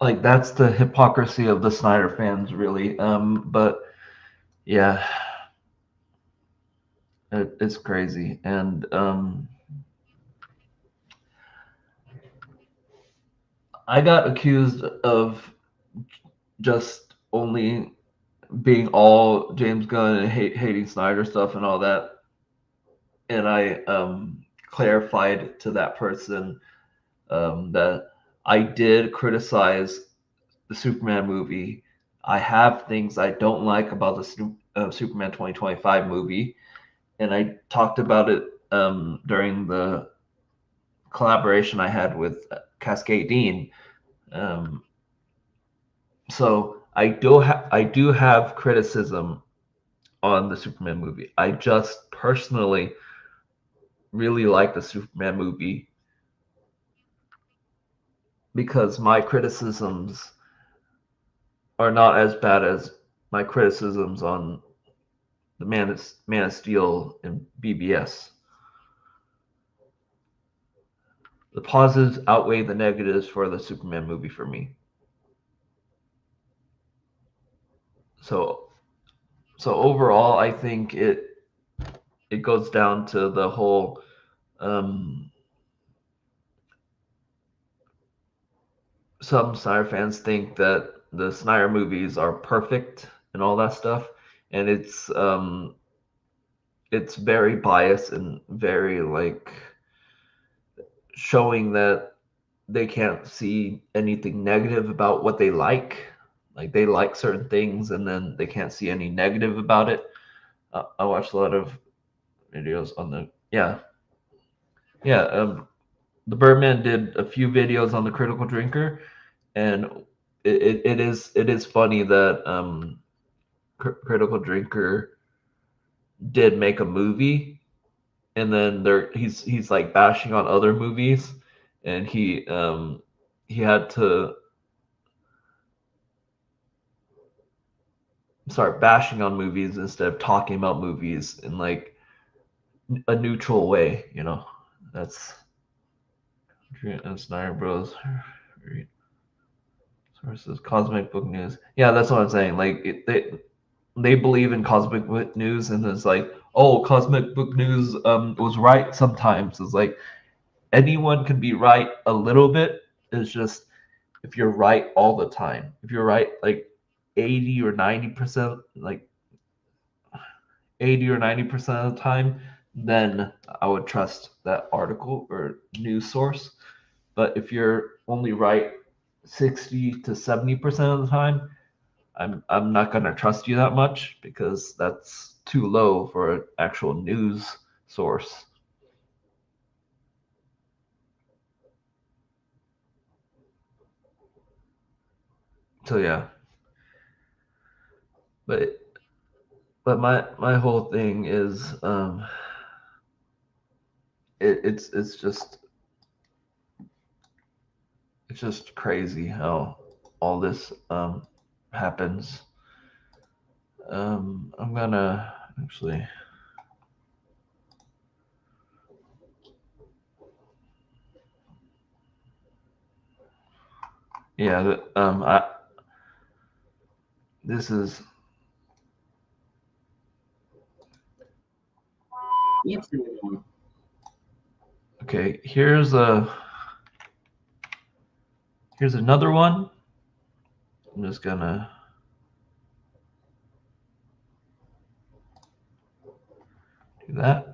like that's the hypocrisy of the Snyder fans, really. But yeah, it's crazy, and I got accused of just only being all James Gunn and hating Snyder stuff and all that, and I clarified to that person that I did criticize the Superman movie. I have things I don't like about the Superman 2025 movie, and I talked about it during the collaboration I had with Cascade Dean. Um, so I do have criticism on the Superman movie. I just personally really like the Superman movie because my criticisms are not as bad as my criticisms on the Man of Steel and BBS. The positives outweigh the negatives for the Superman movie for me. So overall, I think it goes down to the whole some Snyder fans think that the Snyder movies are perfect and all that stuff, and it's very biased and very like showing that they can't see anything negative about what they like. Like they like certain things, and then they can't see any negative about it. I watched a lot of videos on the yeah. The Birdman did a few videos on the Critical Drinker, and it is funny that Critical Drinker did make a movie, and then he's like bashing on other movies, and he had to start bashing on movies instead of talking about movies in like a neutral way. That's Snyder Bros. Sources Cosmic Book News. Yeah, that's what I'm saying. Like they believe in Cosmic Book News, and it's like, oh, Cosmic Book News was right sometimes. It's like anyone can be right a little bit. It's just if you're right all the time, if you're right like 80 or 90%, like 80 or 90% of the time, then I would trust that article or news source. But if you're only right 60 to 70% of the time, I'm not gonna trust you that much because that's too low for an actual news source. So yeah, but my whole thing is it's just crazy how all this happens. I'm gonna actually. Yeah, this is Okay, here's another one. I'm just gonna do that.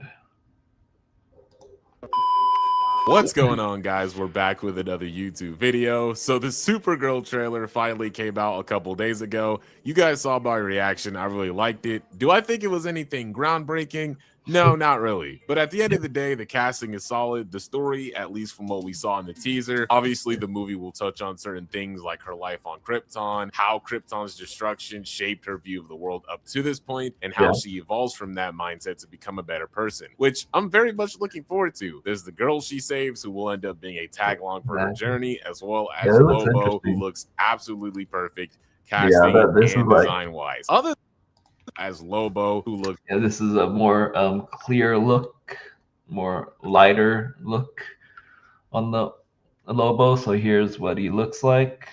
What's going on, guys? We're back with another YouTube video. So the Supergirl trailer finally came out a couple days ago. You guys saw my reaction. I really liked it. Do I think it was anything groundbreaking? No, not really. But at the end of the day, the casting is solid. The story, at least from what we saw in the teaser, obviously the movie will touch on certain things like her life on Krypton, how Krypton's destruction shaped her view of the world up to this point, and how she evolves from that mindset to become a better person, which I'm very much looking forward to. There's the girl she saves who will end up being a tag along for her journey, as well as Lobo, who looks absolutely perfect casting and design wise. Other as Lobo, who looks this is a more clear look, more lighter look on the Lobo. So here's what he looks like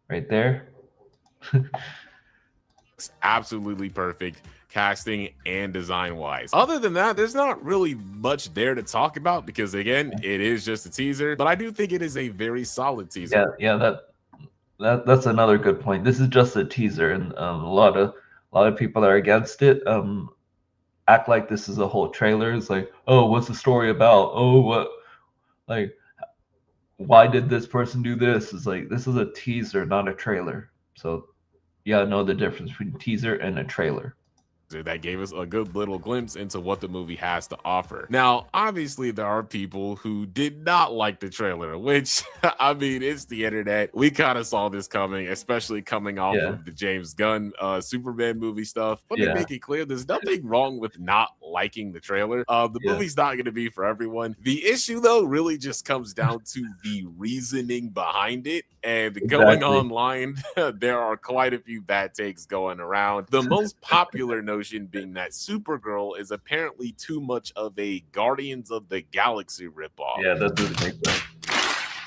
right there. absolutely perfect casting and design wise. Other than that, there's not really much there to talk about because again, it is just a teaser, but I do think it is a very solid teaser. Yeah, that's another good point. This is just a teaser, and a lot of people that are against it act like this is a whole trailer. It's like, oh, what's the story about? Oh, what, like, why did this person do this? It's like, this is a teaser, not a trailer. So you gotta know the difference between teaser and a trailer. That gave us a good little glimpse into what the movie has to offer. Now, obviously, there are people who did not like the trailer, which, I mean, it's the internet. We kind of saw this coming, especially coming off of the James Gunn Superman movie stuff. Let me make it clear, there's nothing wrong with not liking the trailer. The movie's not going to be for everyone. The issue, though, really just comes down to the reasoning behind it. And going online, there are quite a few bad takes going around. The most popular notion being that Supergirl is apparently too much of a Guardians of the Galaxy ripoff. Yeah, that doesn't make sense.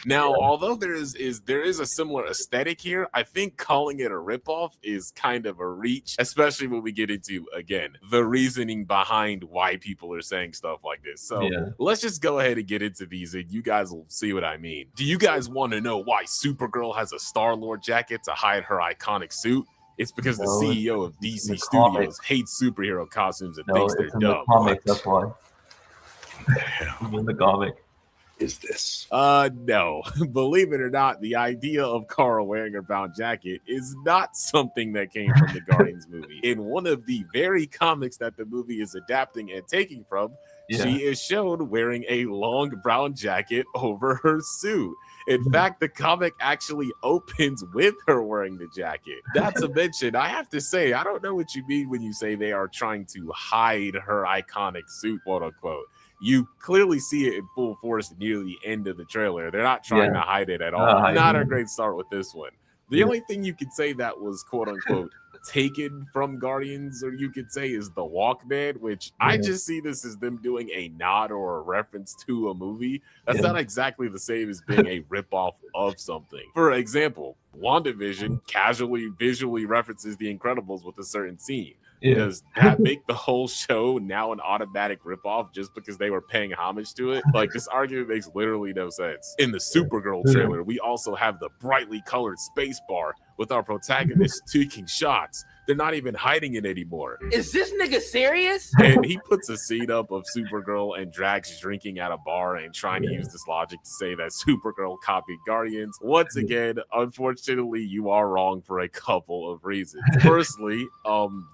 Now, although there is a similar aesthetic here, I think calling it a ripoff is kind of a reach, especially when we get into, again, the reasoning behind why people are saying stuff like this. So let's just go ahead and get into these and you guys will see what I mean. Do you guys want to know why Supergirl has a Star-Lord jacket to hide her iconic suit? It's because the CEO of DC Studios hates superhero costumes and thinks they're dumb. That's why. In the comic. Is this? No. Believe it or not, the idea of Kara wearing her brown jacket is not something that came from the Guardians movie. In one of the very comics that the movie is adapting and taking from, she is shown wearing a long brown jacket over her suit. In fact, the comic actually opens with her wearing the jacket. Not to mention, I have to say, I don't know what you mean when you say they are trying to hide her iconic suit, quote unquote. You clearly see it in full force near the end of the trailer. They're not trying to hide it at all. Not a great start with this one. The only thing you could say that was quote unquote taken from Guardians, or you could say, is the Walkman, which I just see this as them doing a nod or a reference to a movie. That's not exactly the same as being a ripoff of something. For example, WandaVision casually visually references The Incredibles with a certain scene. Does that make the whole show now an automatic ripoff just because they were paying homage to it? Like, this argument makes literally no sense. In the Supergirl trailer, we also have the brightly colored space bar with our protagonist taking shots. They're not even hiding it anymore. Is this nigga serious? And he puts a scene up of Supergirl and Drax drinking at a bar and trying to use this logic to say that Supergirl copied Guardians. Once again, unfortunately, you are wrong for a couple of reasons. Firstly,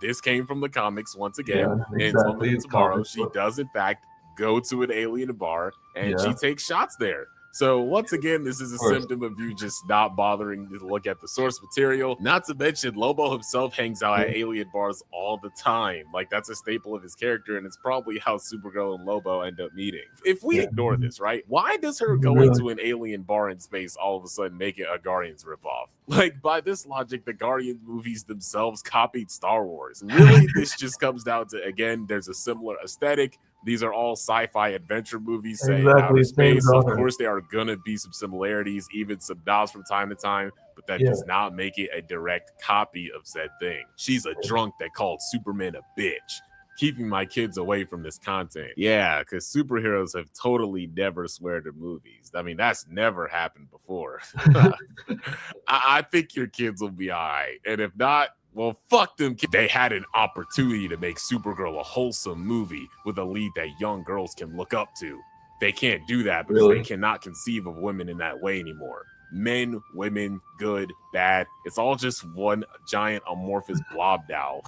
this came from the comics once again. In Woman of Tomorrow, she does in fact go to an alien bar and she takes shots there. So once again, this is a symptom of you just not bothering to look at the source material. Not to mention, Lobo himself hangs out at alien bars all the time. Like, that's a staple of his character, and it's probably how Supergirl and Lobo end up meeting. If we ignore this, right, why does her going to an alien bar in space all of a sudden make it a Guardians ripoff? Like, by this logic, the Guardian movies themselves copied Star Wars. Really, this just comes down to, again, there's a similar aesthetic. These are all sci-fi adventure movies set in outer space. Of course, there are gonna be some similarities, even some nods from time to time, but that does not make it a direct copy of said thing. She's a drunk that called Superman a bitch. keeping my kids away from this content. Yeah, because superheroes have totally never swear to movies. I mean, that's never happened before. I think your kids will be all right. And if not, well, fuck them. They had an opportunity to make Supergirl a wholesome movie with a lead that young girls can look up to. They can't do that because they cannot conceive of women in that way anymore. Men, women, good, bad. It's all just one giant amorphous blob now.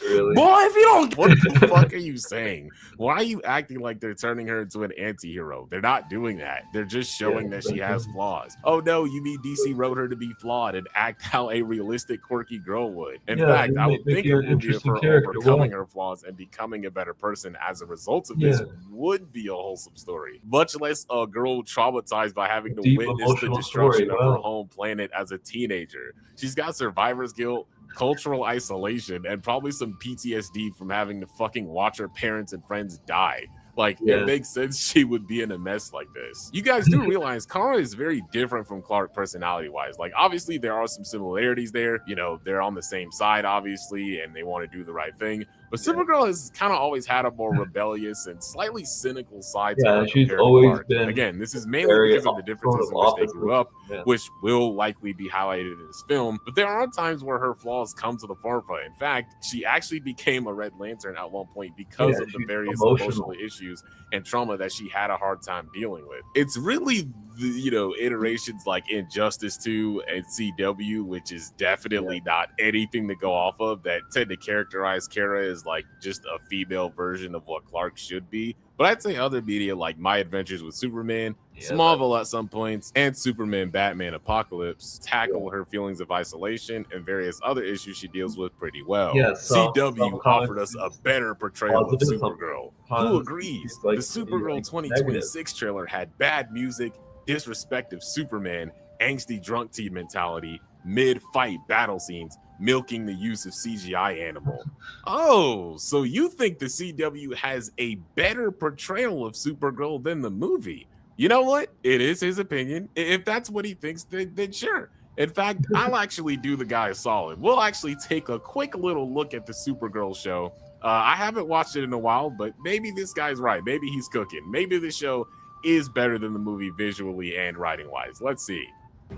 Really? Boy, if you don't, what the fuck are you saying? Why are you acting like they're turning her into an anti-hero? They're not doing that. They're just showing that she has flaws. Oh no, you mean DC wrote her to be flawed and act how a realistic, quirky girl would. In fact, I would think a movie of her overcoming her flaws and becoming a better person as a result of this would be a wholesome story. Much less a girl traumatized by having to witness the destruction of her home planet as a teenager. She's got survivor's guilt, cultural isolation, and probably some PTSD from having to fucking watch her parents and friends die. Like, it makes sense she would be in a mess like this. You guys do realize Kara is very different from Clark personality-wise. Like, obviously, there are some similarities there. You know, they're on the same side, obviously, and they want to do the right thing. But Supergirl has kind of always had a more rebellious and slightly cynical side to her. She's always been. Again, this is mainly because of the differences in which they grew up, which will likely be highlighted in this film. But there are times where her flaws come to the forefront. In fact, she actually became a Red Lantern at one point because of the various emotional issues and trauma that she had a hard time dealing with. It's really the, you know, iterations like Injustice 2 and CW, which is definitely not anything to go off of, that tend to characterize Kara as like just a female version of what Clark should be. But I'd say other media like My Adventures with Superman, Smallville at some points, and Superman Batman Apocalypse tackle her feelings of isolation and various other issues she deals with pretty well. CW offered us a better portrayal of Supergirl. Who agrees? The Supergirl 2026 trailer had bad music, disrespect of Superman, angsty drunk teen mentality, mid-fight battle scenes, milking the use of CGI animal. Oh, so you think the CW has a better portrayal of Supergirl than the movie? You know what? It is his opinion. If that's what he thinks, then sure. In fact, I'll actually do the guy a solid. We'll actually take a quick little look at the Supergirl show. I haven't watched it in a while, but maybe this guy's right. Maybe he's cooking. Maybe the show is better than the movie visually and writing-wise. Let's see.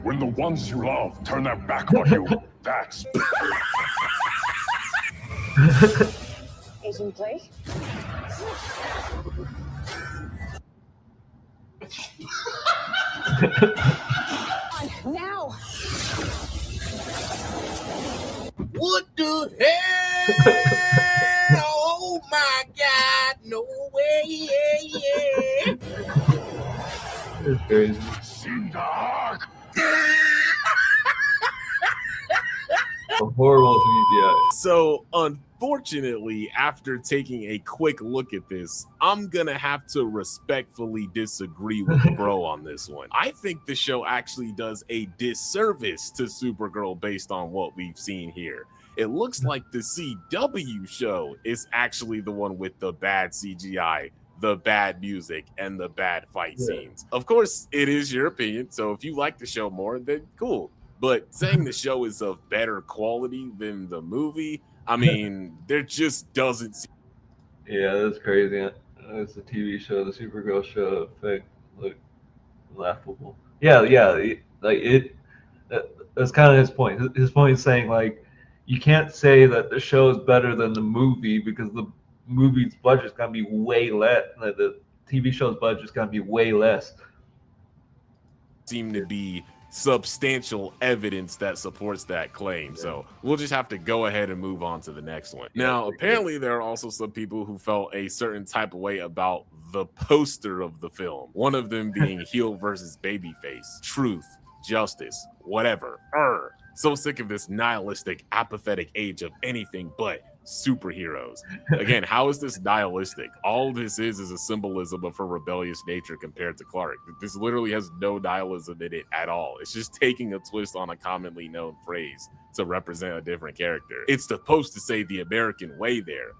When the ones you love turn their back on you, that's... Asian play? Now! What the hell? Oh my God, no way, It's crazy. Seem dark. A horrible CGI. So, unfortunately, after taking a quick look at this, I'm gonna have to respectfully disagree with bro on this one. I think the show actually does a disservice to Supergirl based on what we've seen here. It looks like the CW show is actually the one with the bad CGI, the bad music, and the bad fight scenes. Of course, it is your opinion, so if you like the show more, then cool. But saying the show is of better quality than the movie, I mean, there just doesn't seem... Yeah, that's crazy. It's a TV show, the Supergirl show effect look laughable. That's kind of his point. His point is saying, like, you can't say that the show is better than the movie because the movie's budget's gonna be way less. Like, the TV show's budget's gonna be way less. Seem to be substantial evidence that supports that claim. So we'll just have to go ahead and move on to the next one. Now, apparently there are also some people who felt a certain type of way about the poster of the film. One of them being heel versus babyface, truth, justice, whatever. So sick of this nihilistic, apathetic age of anything but superheroes. Again, how is this nihilistic? All this is a symbolism of her rebellious nature compared to Clark. This literally has no nihilism in it at all. It's just taking a twist on a commonly known phrase to represent a different character. It's supposed to say the American way there.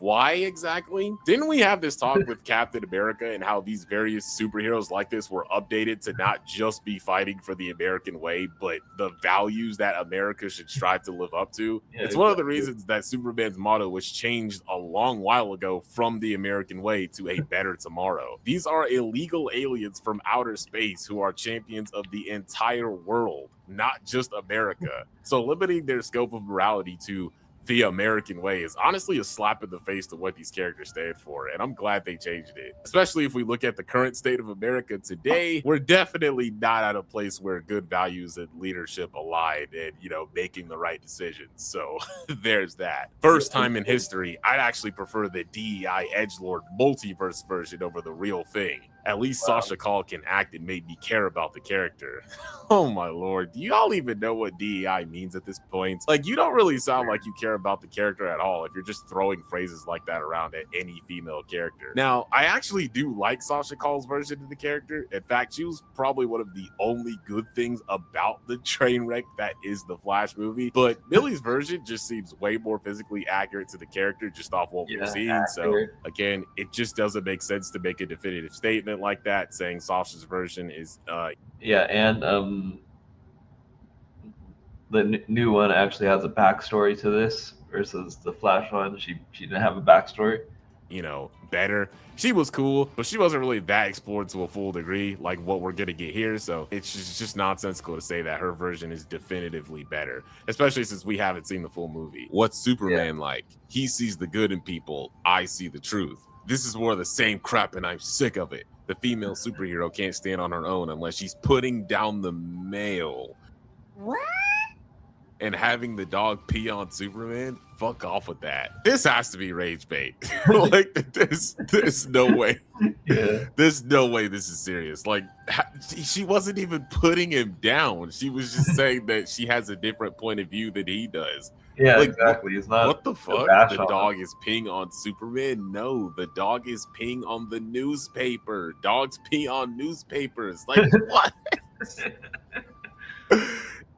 Why exactly? Didn't we have this talk with Captain America and how these various superheroes like this were updated to not just be fighting for the American way, but the values that America should strive to live up to? Yeah, It's one of the reasons that Superman's motto was changed a long while ago from the American way to a better tomorrow. These are illegal aliens from outer space who are champions of the entire world, not just America. So limiting their scope of morality to the American way is honestly a slap in the face to what these characters stand for, and I'm glad they changed it. Especially if we look at the current state of America today, we're definitely not at a place where good values and leadership align and, you know, making the right decisions. So there's that. First time in history, I'd actually prefer the DEI edgelord multiverse version over the real thing. At least Sasha Call can act and made me care about the character. Oh my lord, do y'all even know what DEI means at this point? Like, you don't really sound like you care about the character at all if you're just throwing phrases like that around at any female character. Now, I actually do like Sasha Call's version of the character. In fact, she was probably one of the only good things about the train wreck that is the Flash movie, but Millie's version just seems way more physically accurate to the character just off what we've seen. So again, it just doesn't make sense to make a definitive statement like that saying Sasha's version is and the new one actually has a backstory to this versus the Flash one. She didn't have a backstory. You know, better. She was cool, but she wasn't really that explored to a full degree like what we're gonna get here. So it's just nonsensical to say that her version is definitively better, especially since we haven't seen the full movie. What's Superman like? He sees the good in people. I see the truth. This is more of the same crap, and I'm sick of it. The female superhero can't stand on her own unless she's putting down the male. What? And having the dog pee on Superman, fuck off with that. This has to be rage bait. Like, there's no way. Yeah. There's no way this is serious. Like, she wasn't even putting him down. She was just saying that she has a different point of view than he does. Yeah, like, exactly. It's not what the fuck? The dog is peeing on Superman? No, the dog is peeing on the newspaper. Dogs pee on newspapers. Like, what?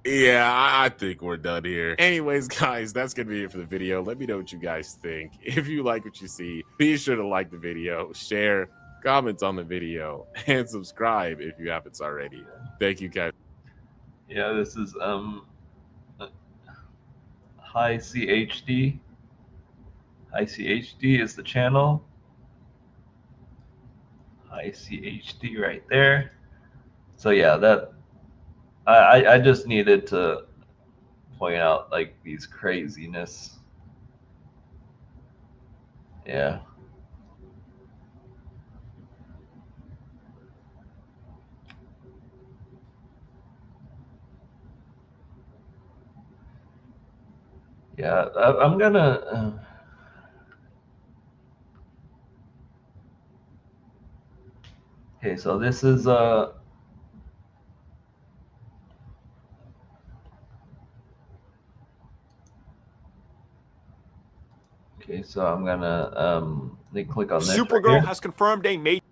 Yeah, I think we're done here. Anyways, guys, that's going to be it for the video. Let me know what you guys think. If you like what you see, be sure to like the video, share, comment on the video, and subscribe if you haven't already. Thank you, guys. Yeah, this is High CHD. High CHD is the channel. High CHD right there. So yeah, that I just needed to point out like these craziness. Yeah. Yeah, I'm gonna. Okay, so this is Okay, so I'm gonna click on this. Supergirl has confirmed a major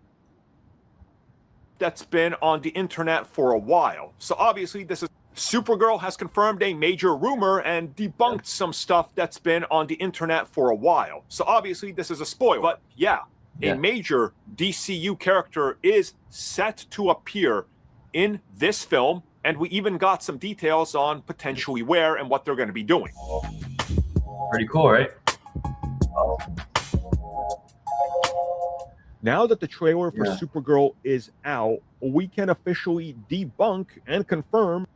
that's been on the internet for a while. So obviously this is Supergirl has confirmed a major rumor and debunked some stuff that's been on the internet for a while. So obviously this is a spoiler. But yeah, a major DCU character is set to appear in this film, and we even got some details on potentially where and what they're going to be doing. Pretty cool, right? Now that the trailer for Supergirl is out, we can officially debunk and confirm.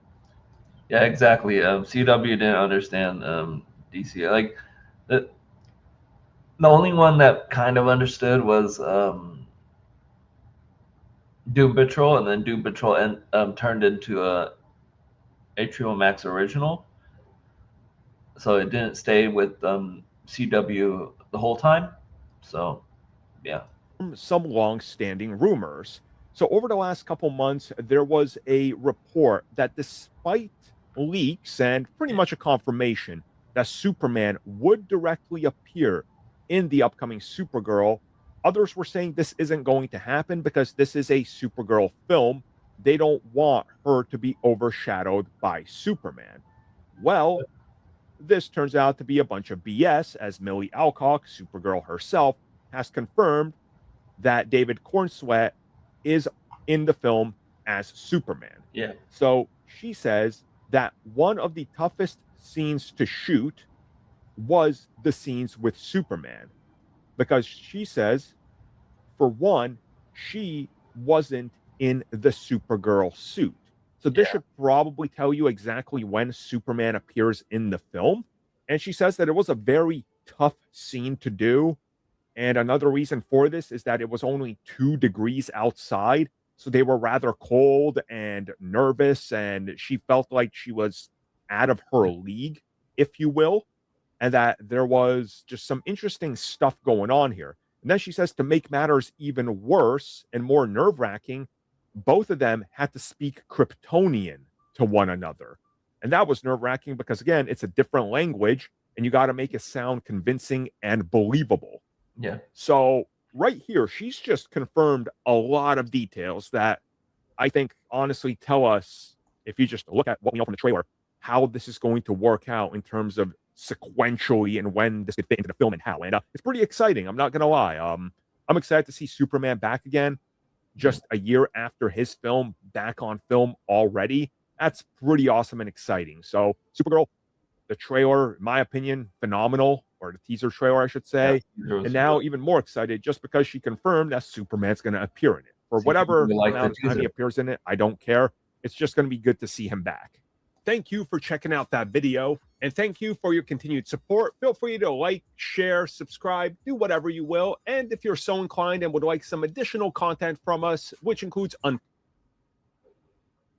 Yeah, exactly. CW didn't understand DC. Like the only one that kind of understood was Doom Patrol, and then Doom Patrol turned into a HBO Max original. So it didn't stay with CW the whole time. So yeah. Some long-standing rumors. So over the last couple months, there was a report that despite leaks and pretty much a confirmation that Superman would directly appear in the upcoming Supergirl, others were saying this isn't going to happen because this is a Supergirl film. They don't want her to be overshadowed by Superman. Well, this turns out to be a bunch of BS, as Millie Alcock, Supergirl herself, has confirmed that David Cornsweet is in the film as Superman. Yeah. So she says that one of the toughest scenes to shoot was the scenes with Superman, because she says, for one, she wasn't in the Supergirl suit. So this should probably tell you exactly when Superman appears in the film. And she says that it was a very tough scene to do. And another reason for this is that it was only 2 degrees outside. So they were rather cold and nervous. And she felt like she was out of her league, if you will. And that there was just some interesting stuff going on here. And then she says, to make matters even worse and more nerve-wracking, both of them had to speak Kryptonian to one another. And that was nerve-wracking because, again, it's a different language and you got to make it sound convincing and believable. Yeah. So right here, she's just confirmed a lot of details that I think honestly tell us, if you just look at what we know from the trailer, how this is going to work out in terms of sequentially and when this could fit into the film and how. And it's pretty exciting. I'm not going to lie. I'm excited to see Superman back again, just a year after his film, back on film already. That's pretty awesome and exciting. So Supergirl, the trailer, in my opinion, phenomenal, or the teaser trailer, I should say. Yeah, and now even more excited just because she confirmed that Superman's going to appear in it. For whatever amount of time he appears in it, I don't care. It's just going to be good to see him back. Thank you for checking out that video, and thank you for your continued support. Feel free to like, share, subscribe, do whatever you will. And if you're so inclined and would like some additional content from us, which includes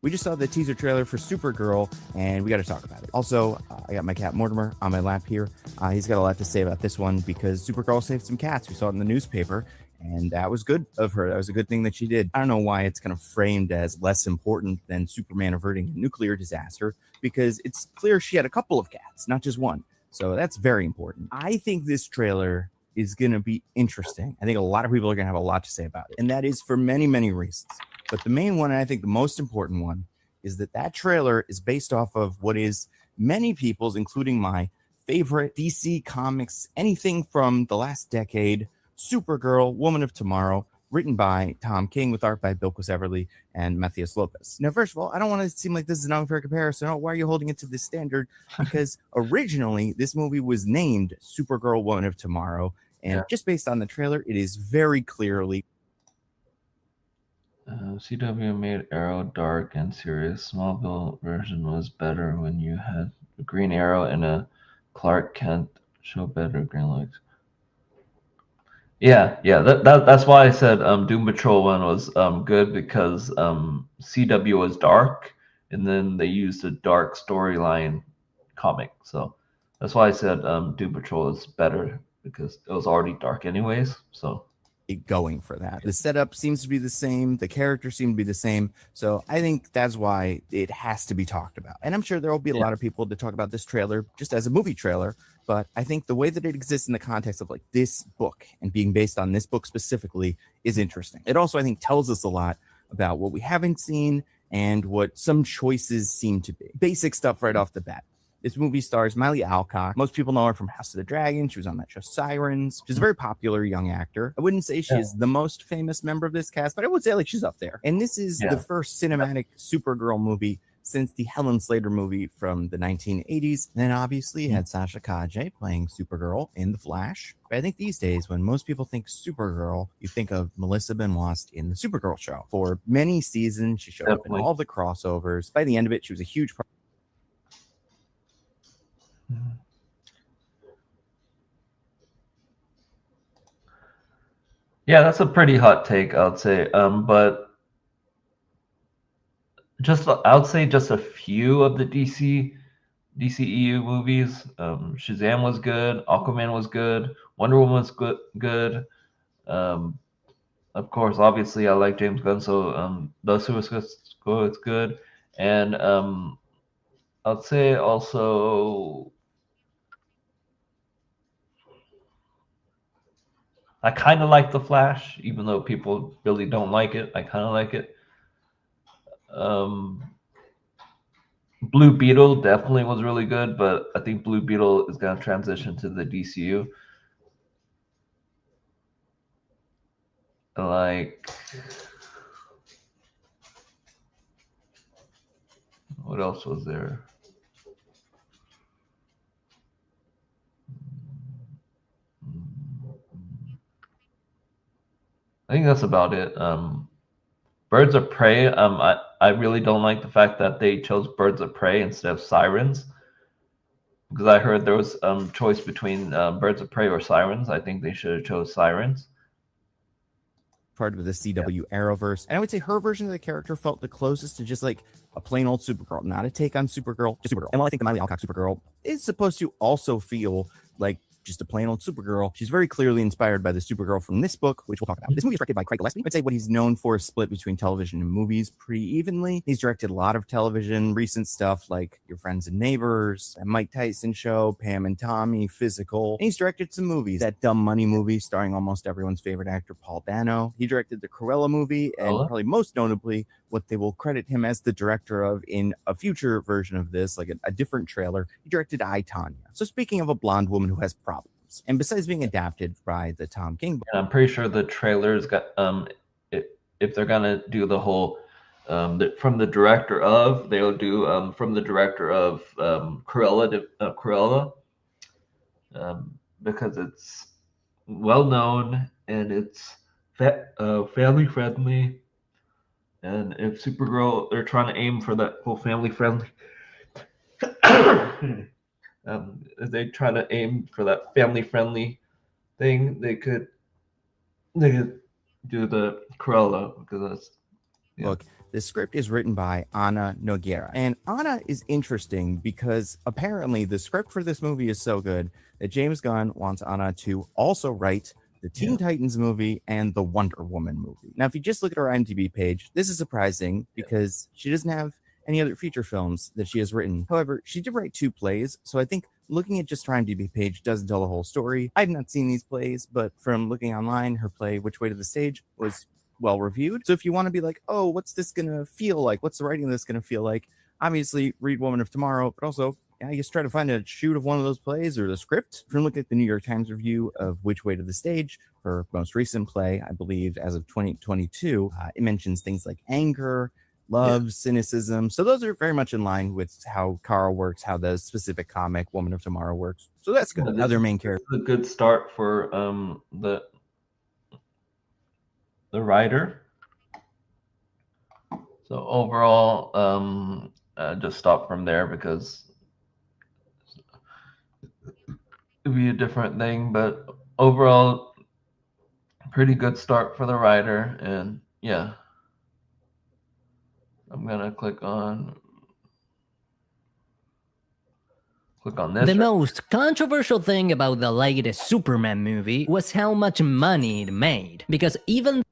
we just saw the teaser trailer for Supergirl, and we got to talk about it. Also, I got my cat Mortimer on my lap here. He's got a lot to say about this one because Supergirl saved some cats. We saw it in the newspaper, and that was good of her. That was a good thing that she did. I don't know why it's kind of framed as less important than Superman averting a nuclear disaster, because it's clear she had a couple of cats, not just one. So that's very important. I think this trailer is going to be interesting. I think a lot of people are going to have a lot to say about it, and that is for many, many reasons. But the main one, and I think the most important one, is that trailer is based off of what is many people's, including my favorite DC comics, anything from the last decade, Supergirl, Woman of Tomorrow, written by Tom King with art by Bilquis Everly and Matthias Lopez. Now, first of all, I don't want to seem like this is an unfair comparison. Oh, why are you holding it to this standard? Because originally, this movie was named Supergirl, Woman of Tomorrow. And just based on the trailer, it is very clearly CW made Arrow dark and serious. Smallville version was better when you had a Green Arrow and a Clark Kent show better green lights. Yeah, that's why I said Doom Patrol one was good, because CW was dark and then they used a dark storyline comic. So that's why I said Doom Patrol is better, because it was already dark anyways. So going for that. The setup seems to be the same. The characters seem to be the same. So I think that's why it has to be talked about. And I'm sure there will be a lot of people to talk about this trailer just as a movie trailer. But I think the way that it exists in the context of like this book and being based on this book specifically is interesting. It also, I think, tells us a lot about what we haven't seen and what some choices seem to be. Basic stuff right off the bat. This movie stars Miley Alcock. Most people know her from House of the Dragon. She was on that show Sirens. She's a very popular young actor. I wouldn't say she is the most famous member of this cast, but I would say like she's up there. And this is the first cinematic Supergirl movie since the Helen Slater movie from the 1980s. And then obviously you had Sasha Calle playing Supergirl in The Flash. But I think these days, when most people think Supergirl, you think of Melissa Benoist in the Supergirl show. For many seasons, she showed up in all the crossovers. By the end of it, she was a huge part. Yeah, that's a pretty hot take, I'd say. But I would say just a few of the DCEU movies. Shazam was good. Aquaman was good. Wonder Woman was good. Of course, obviously, I like James Gunn, so The Suicide Squad is good. And I'd say also, I kind of like The Flash, even though people really don't like it. I kind of like it. Blue Beetle definitely was really good, but I think Blue Beetle is going to transition to the DCU. Like, what else was there? I think that's about it. Birds of Prey. I really don't like the fact that they chose Birds of Prey instead of Sirens, because I heard there was choice between Birds of Prey or Sirens. I think they should have chose Sirens. Part of the CW Arrowverse, and I would say her version of the character felt the closest to just like a plain old Supergirl, not a take on Supergirl, just Supergirl. And while I think the Miley Alcock Supergirl is supposed to also feel like just a plain old Supergirl, she's very clearly inspired by the Supergirl from this book, which we'll talk about. This movie is directed by Craig Gillespie. I'd say what he's known for is split between television and movies pretty evenly. He's directed a lot of television, recent stuff like Your Friends and Neighbors, and Mike Tyson Show, Pam and Tommy, Physical. And he's directed some movies. That Dumb Money movie starring almost everyone's favorite actor, Paul Dano. He directed the Cruella movie, and probably most notably, what they will credit him as the director of in a future version of this, like a different trailer. He directed I, Tonya. So speaking of a blonde woman who has problems, and besides being adapted by the Tom King book, and I'm pretty sure the trailers got if they're gonna do the whole from the director of, they'll do from the director of Cruella, because it's well known and it's family friendly. And if Supergirl, they're trying to aim for that whole family friendly. If they try to aim for that family friendly thing, they could do the Cruella, because that's Look, the script is written by Ana Noguera. And Ana is interesting because apparently the script for this movie is so good that James Gunn wants Ana to also write the Teen Titans movie and the Wonder Woman movie. Now, if you just look at her IMDb page, this is surprising because she doesn't have any other feature films that she has written. However, she did write 2 plays, so I think looking at just her IMDb page doesn't tell the whole story. I've not seen these plays, but from looking online, her play Which Way to the Stage was well reviewed. So if you want to be like, oh, what's this gonna feel like? What's the writing of this gonna feel like? Obviously, read Woman of Tomorrow, but also I guess try to find a shoot of one of those plays or the script. If you look at the New York Times review of Which Way to the Stage, her most recent play, I believe, as of 2022, it mentions things like anger, love, cynicism. So those are very much in line with how Kara works, how the specific comic Woman of Tomorrow works. So that's good. Another main character. This is a good start for the writer. So overall, just stop from there because it'd be a different thing. But overall, pretty good start for the writer. And yeah, I'm gonna click on this. The most controversial thing about the latest Superman movie was how much money it made, because even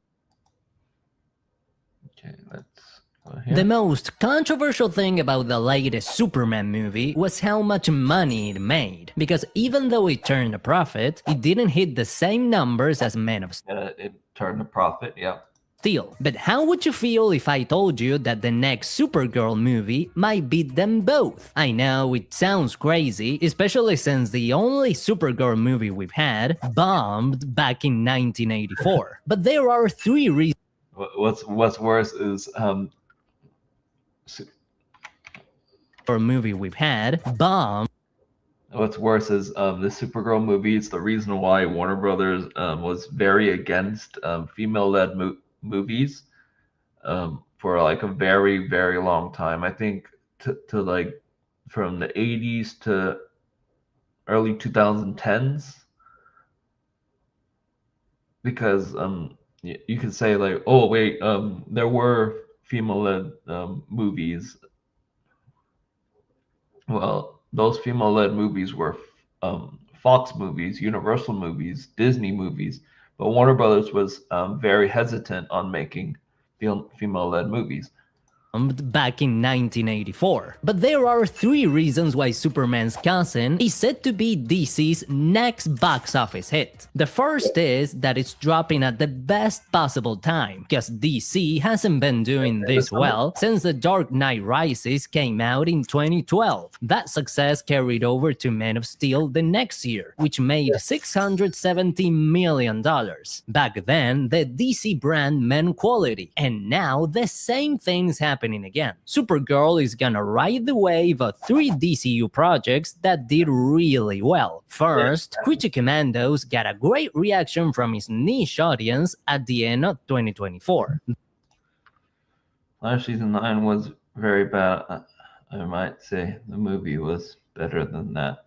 the most controversial thing about the latest Superman movie was how much money it made, because even though it turned a profit, it didn't hit the same numbers as Man of Steel. It turned a profit, yeah. But how would you feel if I told you that the next Supergirl movie might beat them both? I know it sounds crazy, especially since the only Supergirl movie we've had bombed back in 1984. But there are 3 reasons. What's worse is or movie we've had bomb. What's worse is the Supergirl movie is the reason why Warner Brothers was very against female-led movies for like a very, very long time. I think to like from the 80s to early 2010s, because you could say like, oh wait, there were female-led movies. Well, those female-led movies were Fox movies, Universal movies, Disney movies, but Warner Brothers was very hesitant on making female-led movies. back in 1984. But there are 3 reasons why Superman's Cousin is said to be DC's next box office hit. The first is that it's dropping at the best possible time, because DC hasn't been doing this well since The Dark Knight Rises came out in 2012. That success carried over to Man of Steel the next year, which made $670 million. Back then, the DC brand meant quality, and now the same thing's happening again. Supergirl is gonna ride the wave of 3 DCU projects that did really well. First, Creature Commandos got a great reaction from its niche audience at the end of 2024. Last season 9 was very bad. I might say the movie was better than that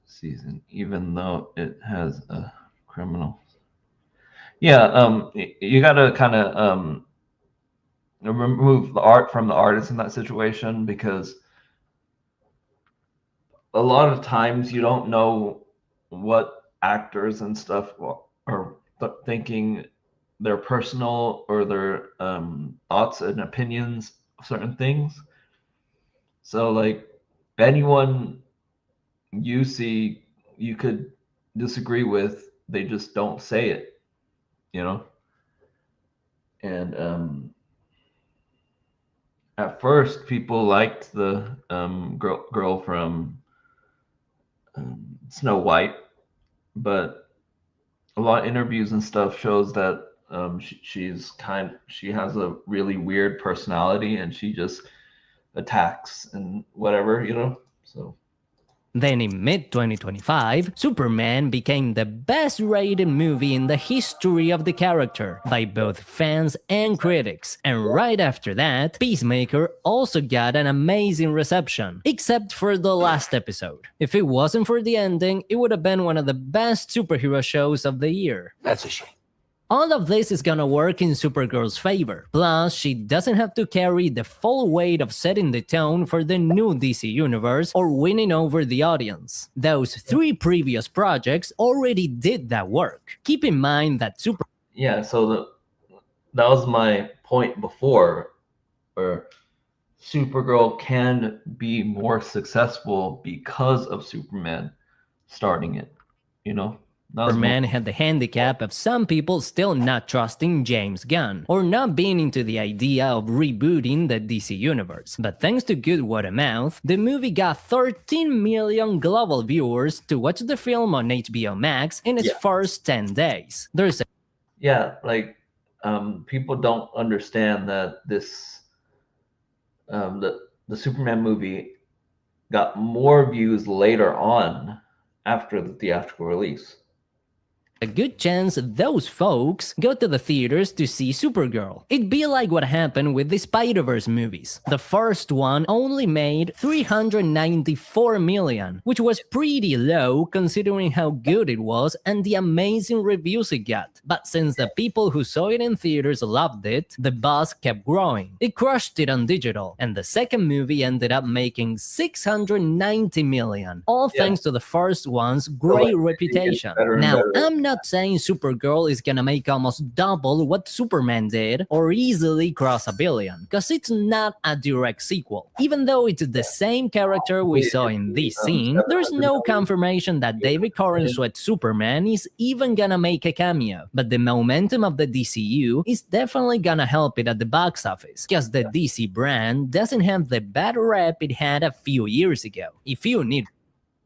season, even though it has a criminal. Yeah, you gotta kind of remove the art from the artist in that situation, because a lot of times you don't know what actors and stuff are thinking, their personal or their thoughts and opinions of certain things. So like anyone you see you could disagree with, they just don't say it, you know. And at first people liked the girl from Snow White, but a lot of interviews and stuff shows that she has a really weird personality, and she just attacks and whatever, you know. So then in mid-2025, Superman became the best-rated movie in the history of the character by both fans and critics. And right after that, Peacemaker also got an amazing reception, except for the last episode. If it wasn't for the ending, it would have been one of the best superhero shows of the year. That's a shame. All of this is gonna work in Supergirl's favor. Plus, she doesn't have to carry the full weight of setting the tone for the new DC universe or winning over the audience. Those 3 previous projects already did that work. Keep in mind that yeah, so that was my point before, where Supergirl can be more successful because of Superman starting it, you know. Superman had the handicap of some people still not trusting James Gunn, or not being into the idea of rebooting the DC universe. But thanks to good word of mouth, the movie got 13 million global viewers to watch the film on HBO Max in its first 10 days. There's a people don't understand that this the Superman movie got more views later on after the theatrical release. A good chance those folks go to the theaters to see Supergirl. It'd be like what happened with the Spider-Verse movies. The first one only made $394 million, which was pretty low considering how good it was and the amazing reviews it got. But since the people who saw it in theaters loved it, the buzz kept growing. It crushed it on digital, and the second movie ended up making $690 million, all thanks to the first one's great reputation. Now, I'm not saying Supergirl is gonna make almost double what Superman did or easily cross $1 billion, because it's not a direct sequel. Even though it's the same character we saw in this scene, there's no confirmation that David Corenswet's Superman is even gonna make a cameo. But the momentum of the DCU is definitely gonna help it at the box office, because the DC brand doesn't have the bad rep it had a few years ago. If you need...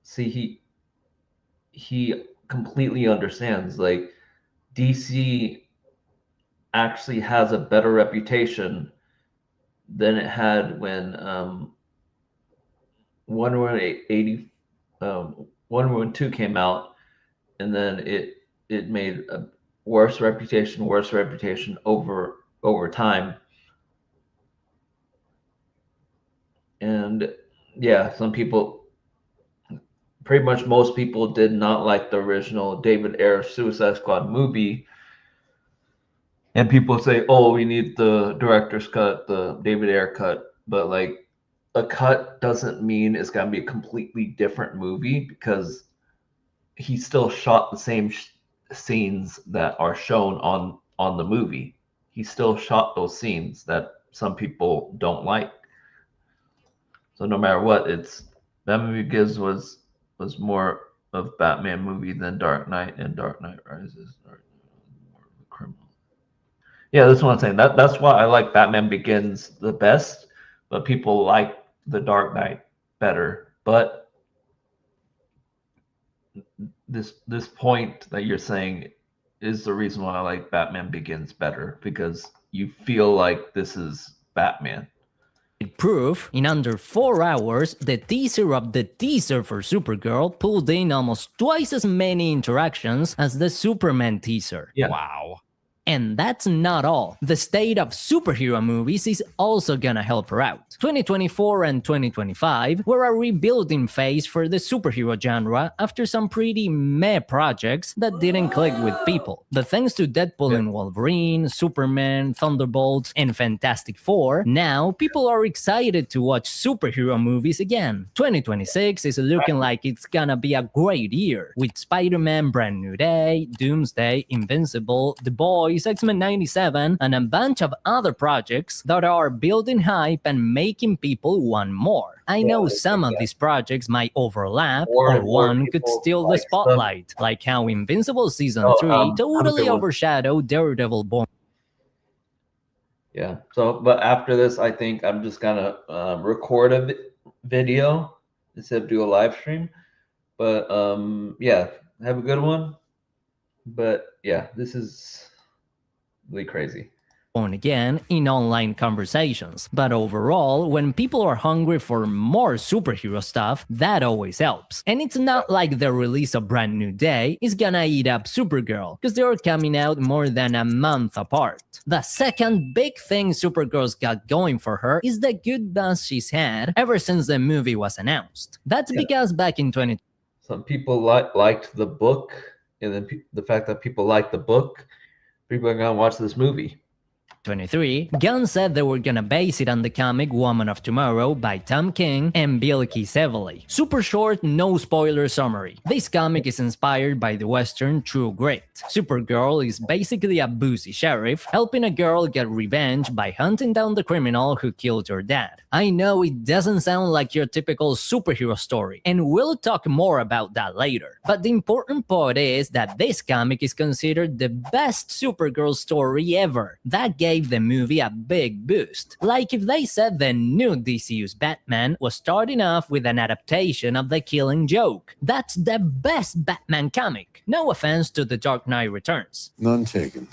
See, he completely understands, like, DC actually has a better reputation than it had when Wonder Woman 2 came out, and then it made a worse reputation over time. And yeah, some people, pretty much most people, did not like the original David Ayer Suicide Squad movie. And people say, oh, we need the director's cut, the David Ayer cut. But like, a cut doesn't mean it's going to be a completely different movie, because he still shot the same scenes that are shown on the movie. He still shot those scenes that some people don't like. So no matter what, it's Batman Begins was more of Batman movie than Dark Knight and Dark Knight Rises are more of a criminal. Yeah, that's what I'm saying. That's why I like Batman Begins the best, but people like the Dark Knight better. But this point that you're saying is the reason why I like Batman Begins better, because you feel like this is Batman. Proof, in under 4 hours, the teaser of the teaser for Supergirl pulled in almost twice as many interactions as the Superman teaser. Yeah. Wow. And that's not all. The state of superhero movies is also gonna help her out. 2024 and 2025 were a rebuilding phase for the superhero genre after some pretty meh projects that didn't click with people. But thanks to Deadpool and Wolverine, Superman, Thunderbolts, and Fantastic Four, now people are excited to watch superhero movies again. 2026 is looking like it's gonna be a great year, with Spider-Man Brand New Day, Doomsday, Invincible, The Boys, X-Men 97, and a bunch of other projects that are building hype and making people want more. I know some of these projects might overlap, or one could steal the spotlight, like how Invincible Season 3 totally overshadowed Daredevil Born. Yeah. So, but after this, I think I'm just gonna record a video instead of do a live stream. But yeah, have a good one. But yeah, this is really crazy. Again in online conversations. But overall, when people are hungry for more superhero stuff, that always helps. And it's not like the release of Brand New Day is gonna eat up Supergirl, because they are coming out more than a month apart. The second big thing Supergirl's got going for her is the good buzz she's had ever since the movie was announced. That's because back in 2020, some people liked the book, and then the fact that people like the book, people are gonna watch this movie. 23, Gunn said they were gonna base it on the comic Woman of Tomorrow by Tom King and Bill Kiesevelli. Super short, no spoiler summary. This comic is inspired by the western True Grit. Supergirl is basically a boozy sheriff helping a girl get revenge by hunting down the criminal who killed her dad. I know it doesn't sound like your typical superhero story, and we'll talk more about that later. But the important part is that this comic is considered the best Supergirl story ever. That gave the movie a big boost. Like if they said the new DCU's Batman was starting off with an adaptation of The Killing Joke. That's the best Batman comic. No offense to The Dark Knight Returns. None taken.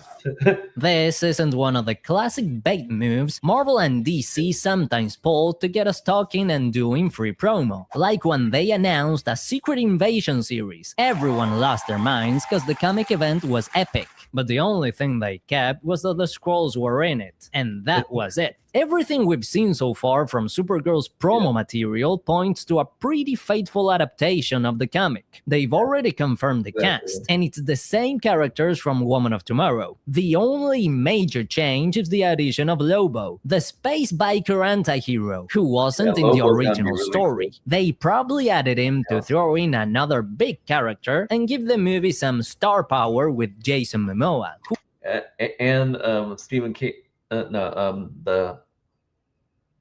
This isn't one of the classic bait moves Marvel and DC sometimes pull to get us talking and doing free promo. Like when they announced a Secret Invasion series. Everyone lost their minds because the comic event was epic. But the only thing they kept was that the Skrulls were in it. And that was it. Everything we've seen so far from Supergirl's promo material points to a pretty faithful adaptation of the comic. They've already confirmed the cast, and it's the same characters from Woman of Tomorrow. The only major change is the addition of Lobo, the space biker anti-hero, who wasn't in the original story. They probably added him to throw in another big character and give the movie some star power with Jason Momoa. And Stephen King.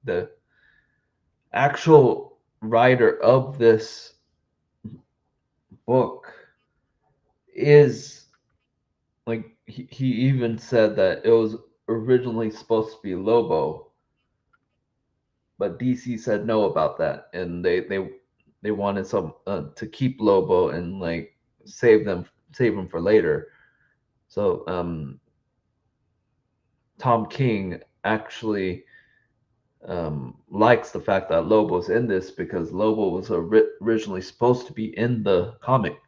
The actual writer of this book is like he even said that it was originally supposed to be Lobo, but DC said no about that, and they wanted some to keep Lobo and like save him for later. So Tom King actually likes the fact that Lobo's in this, because Lobo was originally supposed to be in the comic.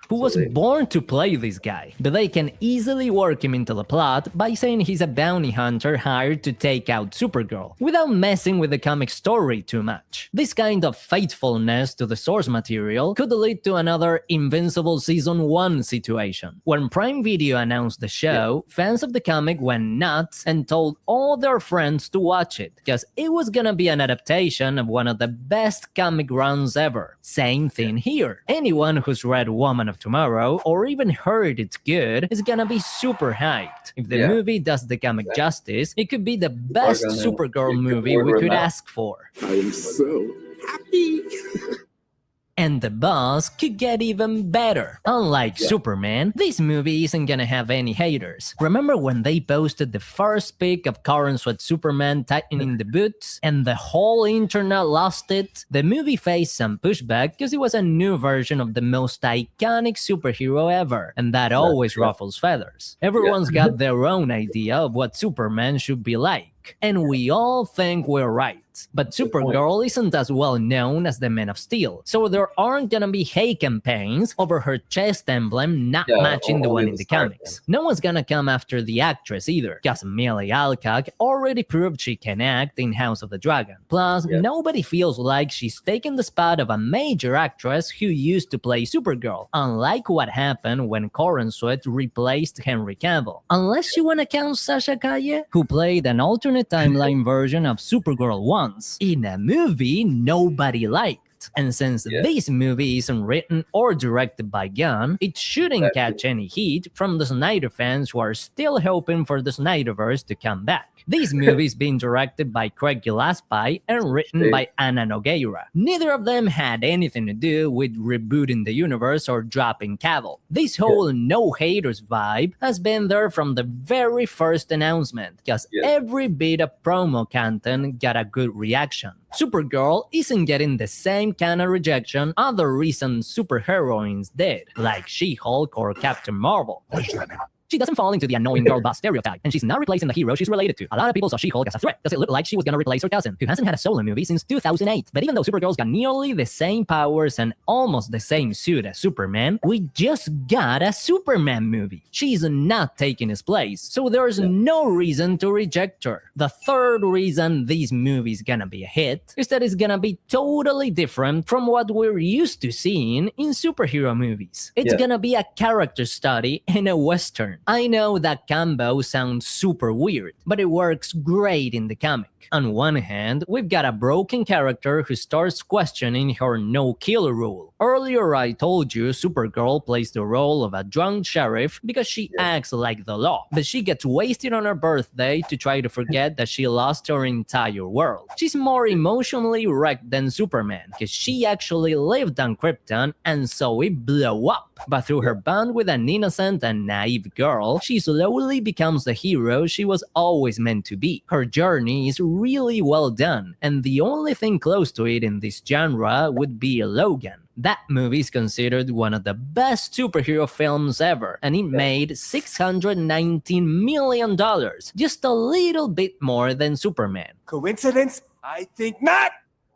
Who was born to play this guy, but they can easily work him into the plot by saying he's a bounty hunter hired to take out Supergirl, without messing with the comic story too much. This kind of faithfulness to the source material could lead to another Invincible Season 1 situation. When Prime Video announced the show, fans of the comic went nuts and told all their friends to watch it, because it was gonna be an adaptation of one of the best comic runs ever. Same thing here. Anyone who's read Woman of of Tomorrow or even heard it's good is gonna be super hyped. If the movie does the comic justice, it could be the best Supergirl movie we could ask for. I am so happy. And the boss could get even better. Unlike Superman, this movie isn't gonna have any haters. Remember when they posted the first pic of Karen Sweat Superman tightening the boots and the whole internet lost it? The movie faced some pushback because it was a new version of the most iconic superhero ever, and that always ruffles feathers. Everyone's got their own idea of what Superman should be like, and we all think we're right. But Supergirl isn't as well known as the Man of Steel, so there aren't gonna be hate campaigns over her chest emblem not matching the one in the comics. No one's gonna come after the actress either, cause Millie Alcock already proved she can act in House of the Dragon. Plus, nobody feels like she's taken the spot of a major actress who used to play Supergirl, unlike what happened when Karen Sweat replaced Henry Cavill. Unless you wanna count Sasha Calle, who played an alternate timeline version of Supergirl once, in a movie nobody liked. And since this movie isn't written or directed by Gunn, it shouldn't catch any heat from the Snyder fans who are still hoping for the Snyderverse to come back. This movie is being directed by Craig Gillespie and written by Anna Nogueira. Neither of them had anything to do with rebooting the universe or dropping Cavill. This whole no haters vibe has been there from the very first announcement, because every bit of promo content got a good reaction. Supergirl isn't getting the same kind of rejection other recent superheroines did, like She-Hulk or Captain Marvel. She doesn't fall into the annoying girl boss stereotype, and she's not replacing the hero she's related to. A lot of people saw She-Hulk as a threat because it looked like she was gonna replace her cousin, who hasn't had a solo movie since 2008. But even though Supergirl's got nearly the same powers and almost the same suit as Superman, we just got a Superman movie. She's not taking his place, so there's no reason to reject her. The third reason this movie's gonna be a hit is that it's gonna be totally different from what we're used to seeing in superhero movies. It's gonna be a character study in a Western. I know that combo sounds super weird, but it works great in the comic. On one hand, we've got a broken character who starts questioning her no-kill rule. Earlier I told you Supergirl plays the role of a drunk sheriff because she acts like the law, but she gets wasted on her birthday to try to forget that she lost her entire world. She's more emotionally wrecked than Superman, because she actually lived on Krypton and saw it blow up. But through her bond with an innocent and naive girl, she slowly becomes the hero she was always meant to be. Her journey is really well done, and the only thing close to it in this genre would be Logan. That movie is considered one of the best superhero films ever, and it made $619 million, just a little bit more than Superman. Coincidence? I think not.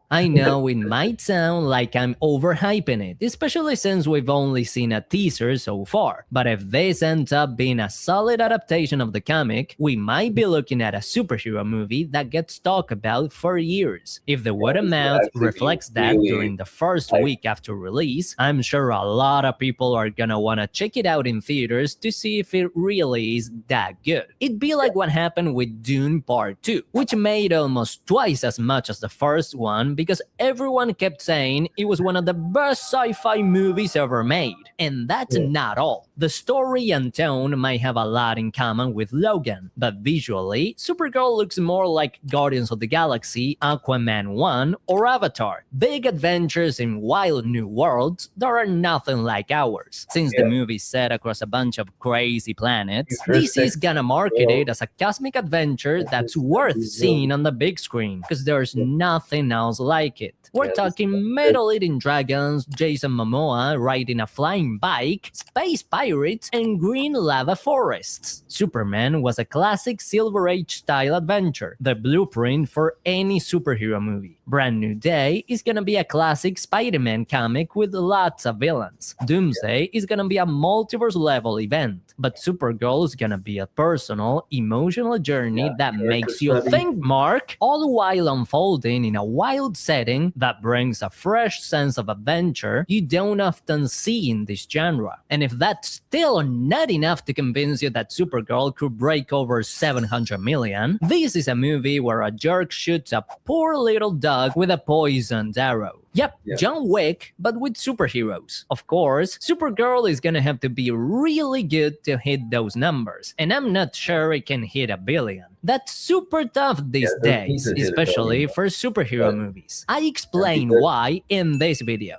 I know it might sound like I'm overhyping it, especially since we've only seen a teaser so far, but if this ends up being a solid adaptation of the comic, we might be looking at a superhero movie that gets talked about for years. If the word of mouth reflects that during the first week after release, I'm sure a lot of people are gonna wanna check it out in theaters to see if it really is that good. It'd be like what happened with Dune Part 2, which made almost twice as much as the first one because everyone kept saying it was one of the best sci-fi movies ever made. And that's not all. The story and tone might have a lot in common with Logan, but visually, Supergirl looks more like Guardians of the Galaxy, Aquaman 1, or Avatar. Big adventures in wild new worlds that are nothing like ours. Since the movie's set across a bunch of crazy planets, DC's gonna market it as a cosmic adventure that's worth seeing on the big screen, because there's nothing else like it. We're talking metal-eating dragons, Jason Momoa riding a flying bike, space pirates, and green lava forests. Superman was a classic Silver Age-style adventure, the blueprint for any superhero movie. Brand New Day is gonna be a classic Spider-Man comic with lots of villains. Doomsday is gonna be a multiverse-level event, but Supergirl is gonna be a personal, emotional journey that makes you think, Mark, all while unfolding in a wild setting that brings a fresh sense of adventure you don't often see in this genre. And if that's still not enough to convince you that Supergirl could break over 700 million, this is a movie where a jerk shoots a poor little dog with a poisoned arrow. Yep, John Wick, but with superheroes. Of course, Supergirl is gonna have to be really good to hit those numbers, and I'm not sure it can hit 1 billion. That's super tough these it doesn't need days, to hit 1 especially billion, for superhero movies. I explain good. why in this video.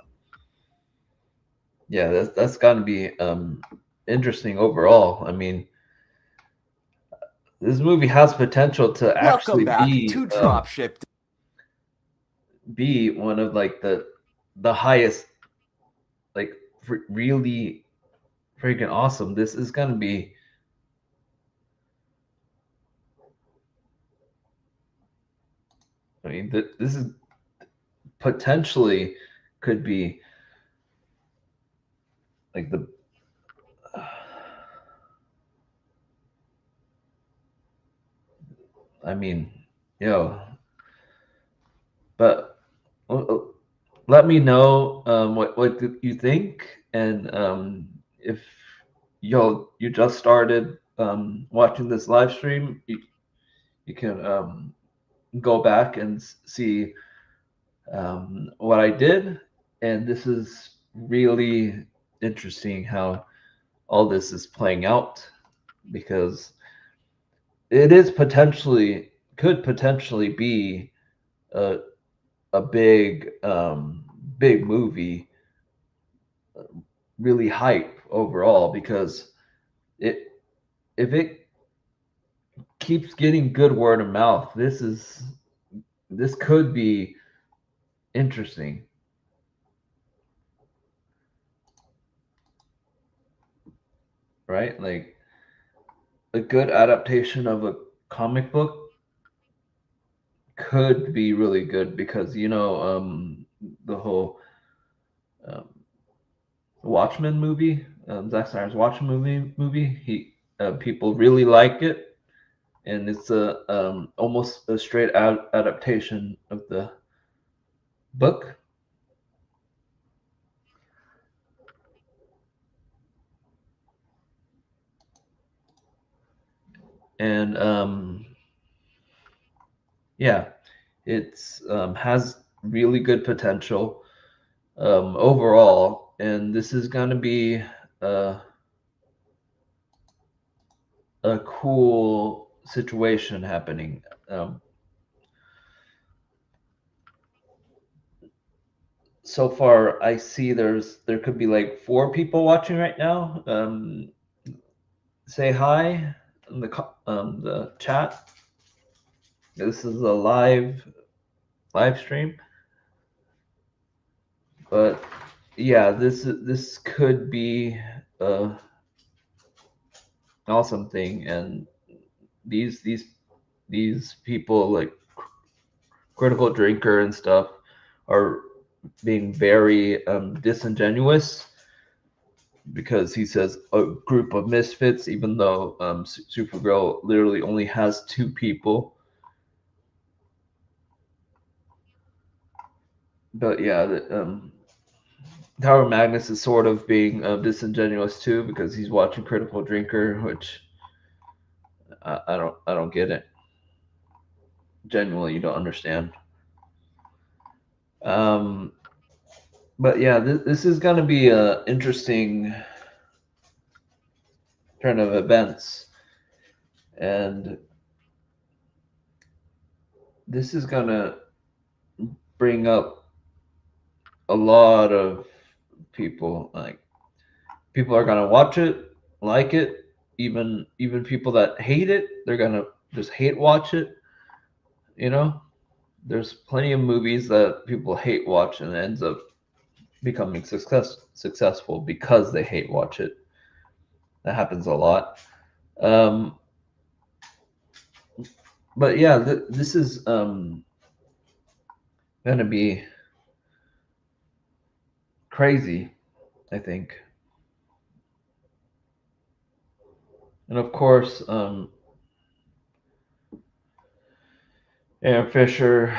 Yeah, that's gotta be interesting overall. I mean, this movie has potential to actually be one of like the highest, like really freaking awesome. This is gonna be I mean, this is potentially could be like the I mean, but let me know what you think, and if you just started watching this live stream, you can go back and see what I did, and this is really interesting how all this is playing out, because it is could potentially be a big big movie, really hype overall, because if it keeps getting good word of mouth, this could be interesting. Right? Like a good adaptation of a comic book could be really good, because the whole Watchmen movie, Zack Snyder's Watchmen movie, people really like it, and it's almost a straight out adaptation of the book. And yeah, it's has really good potential overall, and this is going to be a cool situation happening. So far, I see there could be like 4 people watching right now. Say hi in the chat. This is a live stream, but yeah, this could be a awesome thing, and these people like Critical Drinker and stuff are being very disingenuous, because he says a group of misfits, even though Supergirl literally only has 2 people. But yeah, Tower Magnus is sort of being disingenuous too, because he's watching Critical Drinker, which I don't get it. Genuinely, you don't understand. But yeah, this is going to be a interesting turn of events, and this is going to bring up a lot of people. Like, people are going to watch it, like it, even people that hate it, they're going to just hate watch it. There's plenty of movies that people hate watch and it ends up becoming successful because they hate watch it. That happens a lot. But yeah, this is going to be crazy, I think. And of course, Aaron Fisher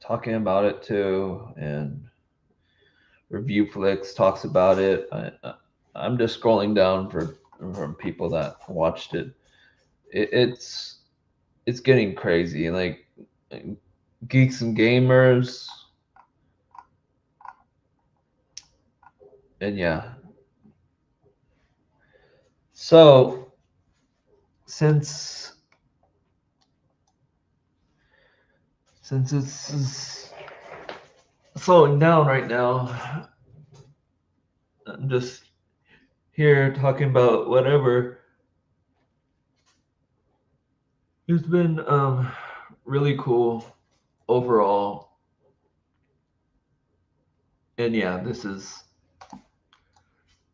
talking about it too, and Reviewflix talks about it. I'm just scrolling down from people that watched it. It's getting crazy. Like Geeks and Gamers and yeah. So since it's slowing down right now, I'm just here talking about whatever. It's been really cool overall, and yeah, this is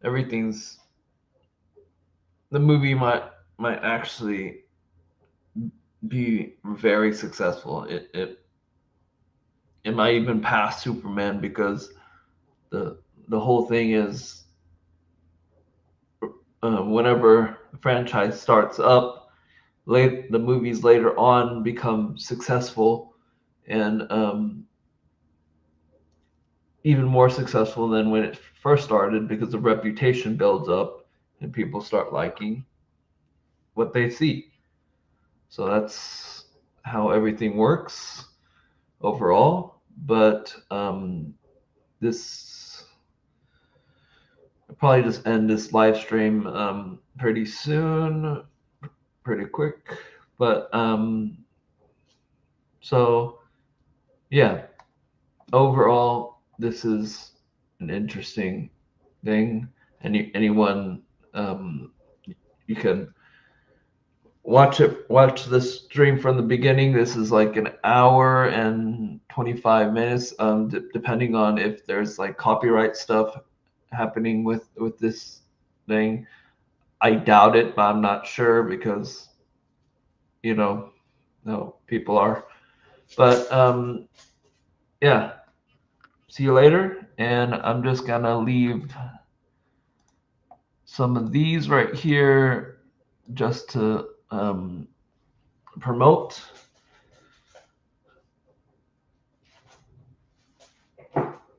everything's the movie might actually be very successful. It might even pass Superman because the whole thing is whenever the franchise starts up, the movies later on become successful and even more successful than when it first started because the reputation builds up and people start liking what they see. So that's how everything works overall. But this I'll probably just end this live stream pretty soon, pretty quick. But so yeah, overall, this is an interesting thing. Anyone, you can watch this stream from the beginning. This is like an hour and 25 minutes, depending on if there's like copyright stuff happening with this thing. I doubt it, but I'm not sure because no people are. But yeah, see you later. And I'm just gonna leave some of these right here just to promote.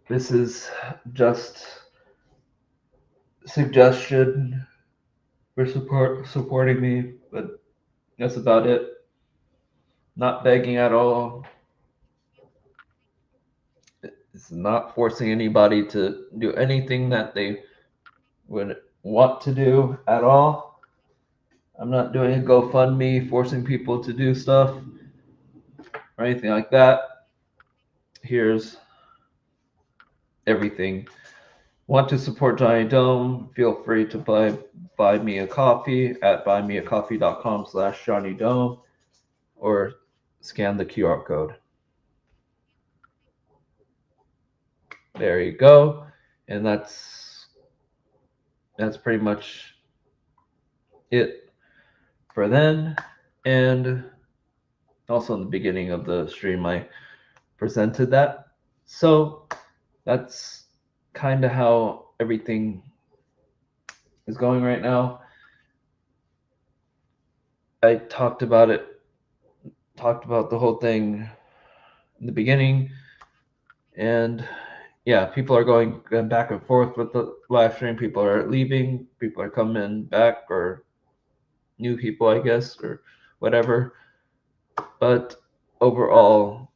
This is just suggestion for supporting me, but that's about it. Not begging at all. It's not forcing anybody to do anything that they would want to do at all. I'm not doing a GoFundMe forcing people to do stuff or anything like that. Here's everything. Want to support Johnny Dome? Feel free to buy me a coffee at buymeacoffee.com/Johnny Dome or scan the QR code. There you go. And that's pretty much it for then. And also in the beginning of the stream, I presented that. So that's kind of how everything is going right now. I talked about the whole thing in the beginning, and yeah, people are going back and forth with the live stream. People are leaving, people are coming back, or new people, I guess, or whatever. But overall,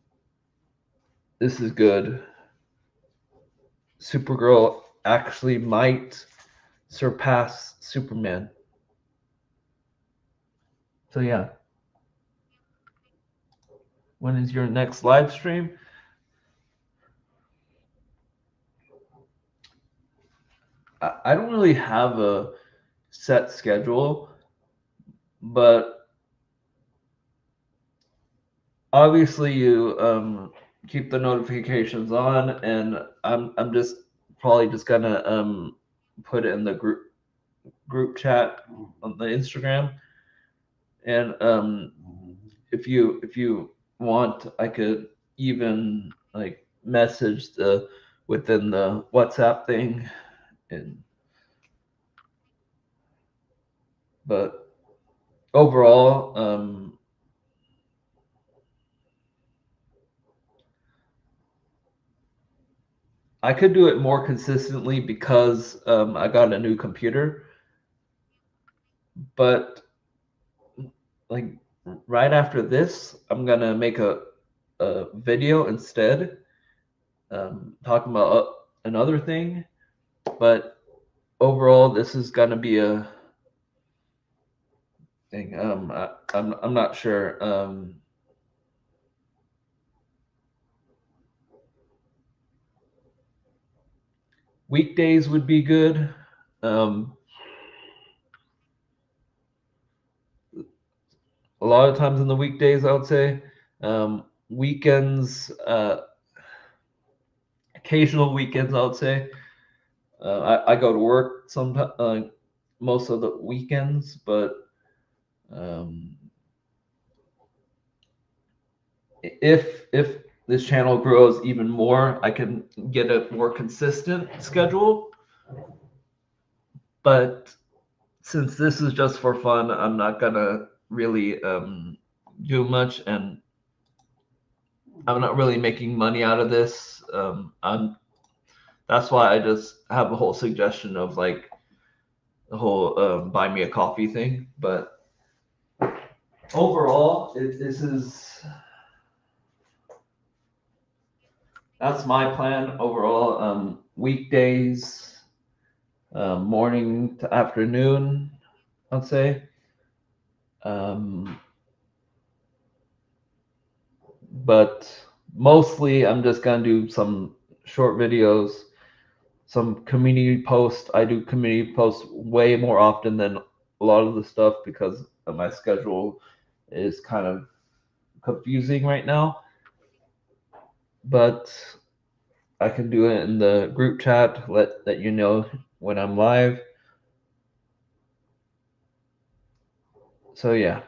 this is good. Supergirl actually might surpass Superman. So yeah. When is your next live stream? I don't really have a set schedule, but obviously you keep the notifications on, and I'm just probably just gonna put it in the group chat on the Instagram, and if you want, I could even like message within the WhatsApp thing, and but overall I could do it more consistently because I got a new computer, but like right after this, I'm gonna make a video instead, talking about another thing, But overall, this is gonna be a thing. I'm not sure. Weekdays would be good. A lot of times in the weekdays, I would say. Weekends, occasional weekends, I would say. I go to work sometimes, most of the weekends, but if this channel grows even more, I can get a more consistent schedule. But since this is just for fun, I'm not gonna really do much, and I'm not really making money out of this. That's why I just have a whole suggestion of like the whole buy me a coffee thing. But overall, this is that's my plan overall. Weekdays, morning to afternoon, I'd say. But mostly I'm just gonna do some short videos, some community posts. I do community posts way more often than a lot of the stuff because my schedule is kind of confusing right now. But I can do it in the group chat, let you know when I'm live. So yeah.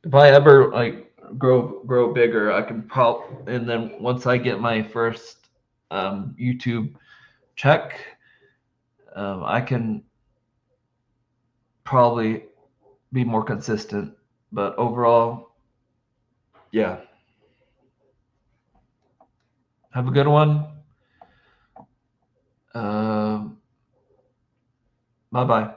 If I ever like grow bigger, I can and then once I get my first YouTube check, I can probably be more consistent. But overall, yeah. Have a good one. Bye bye.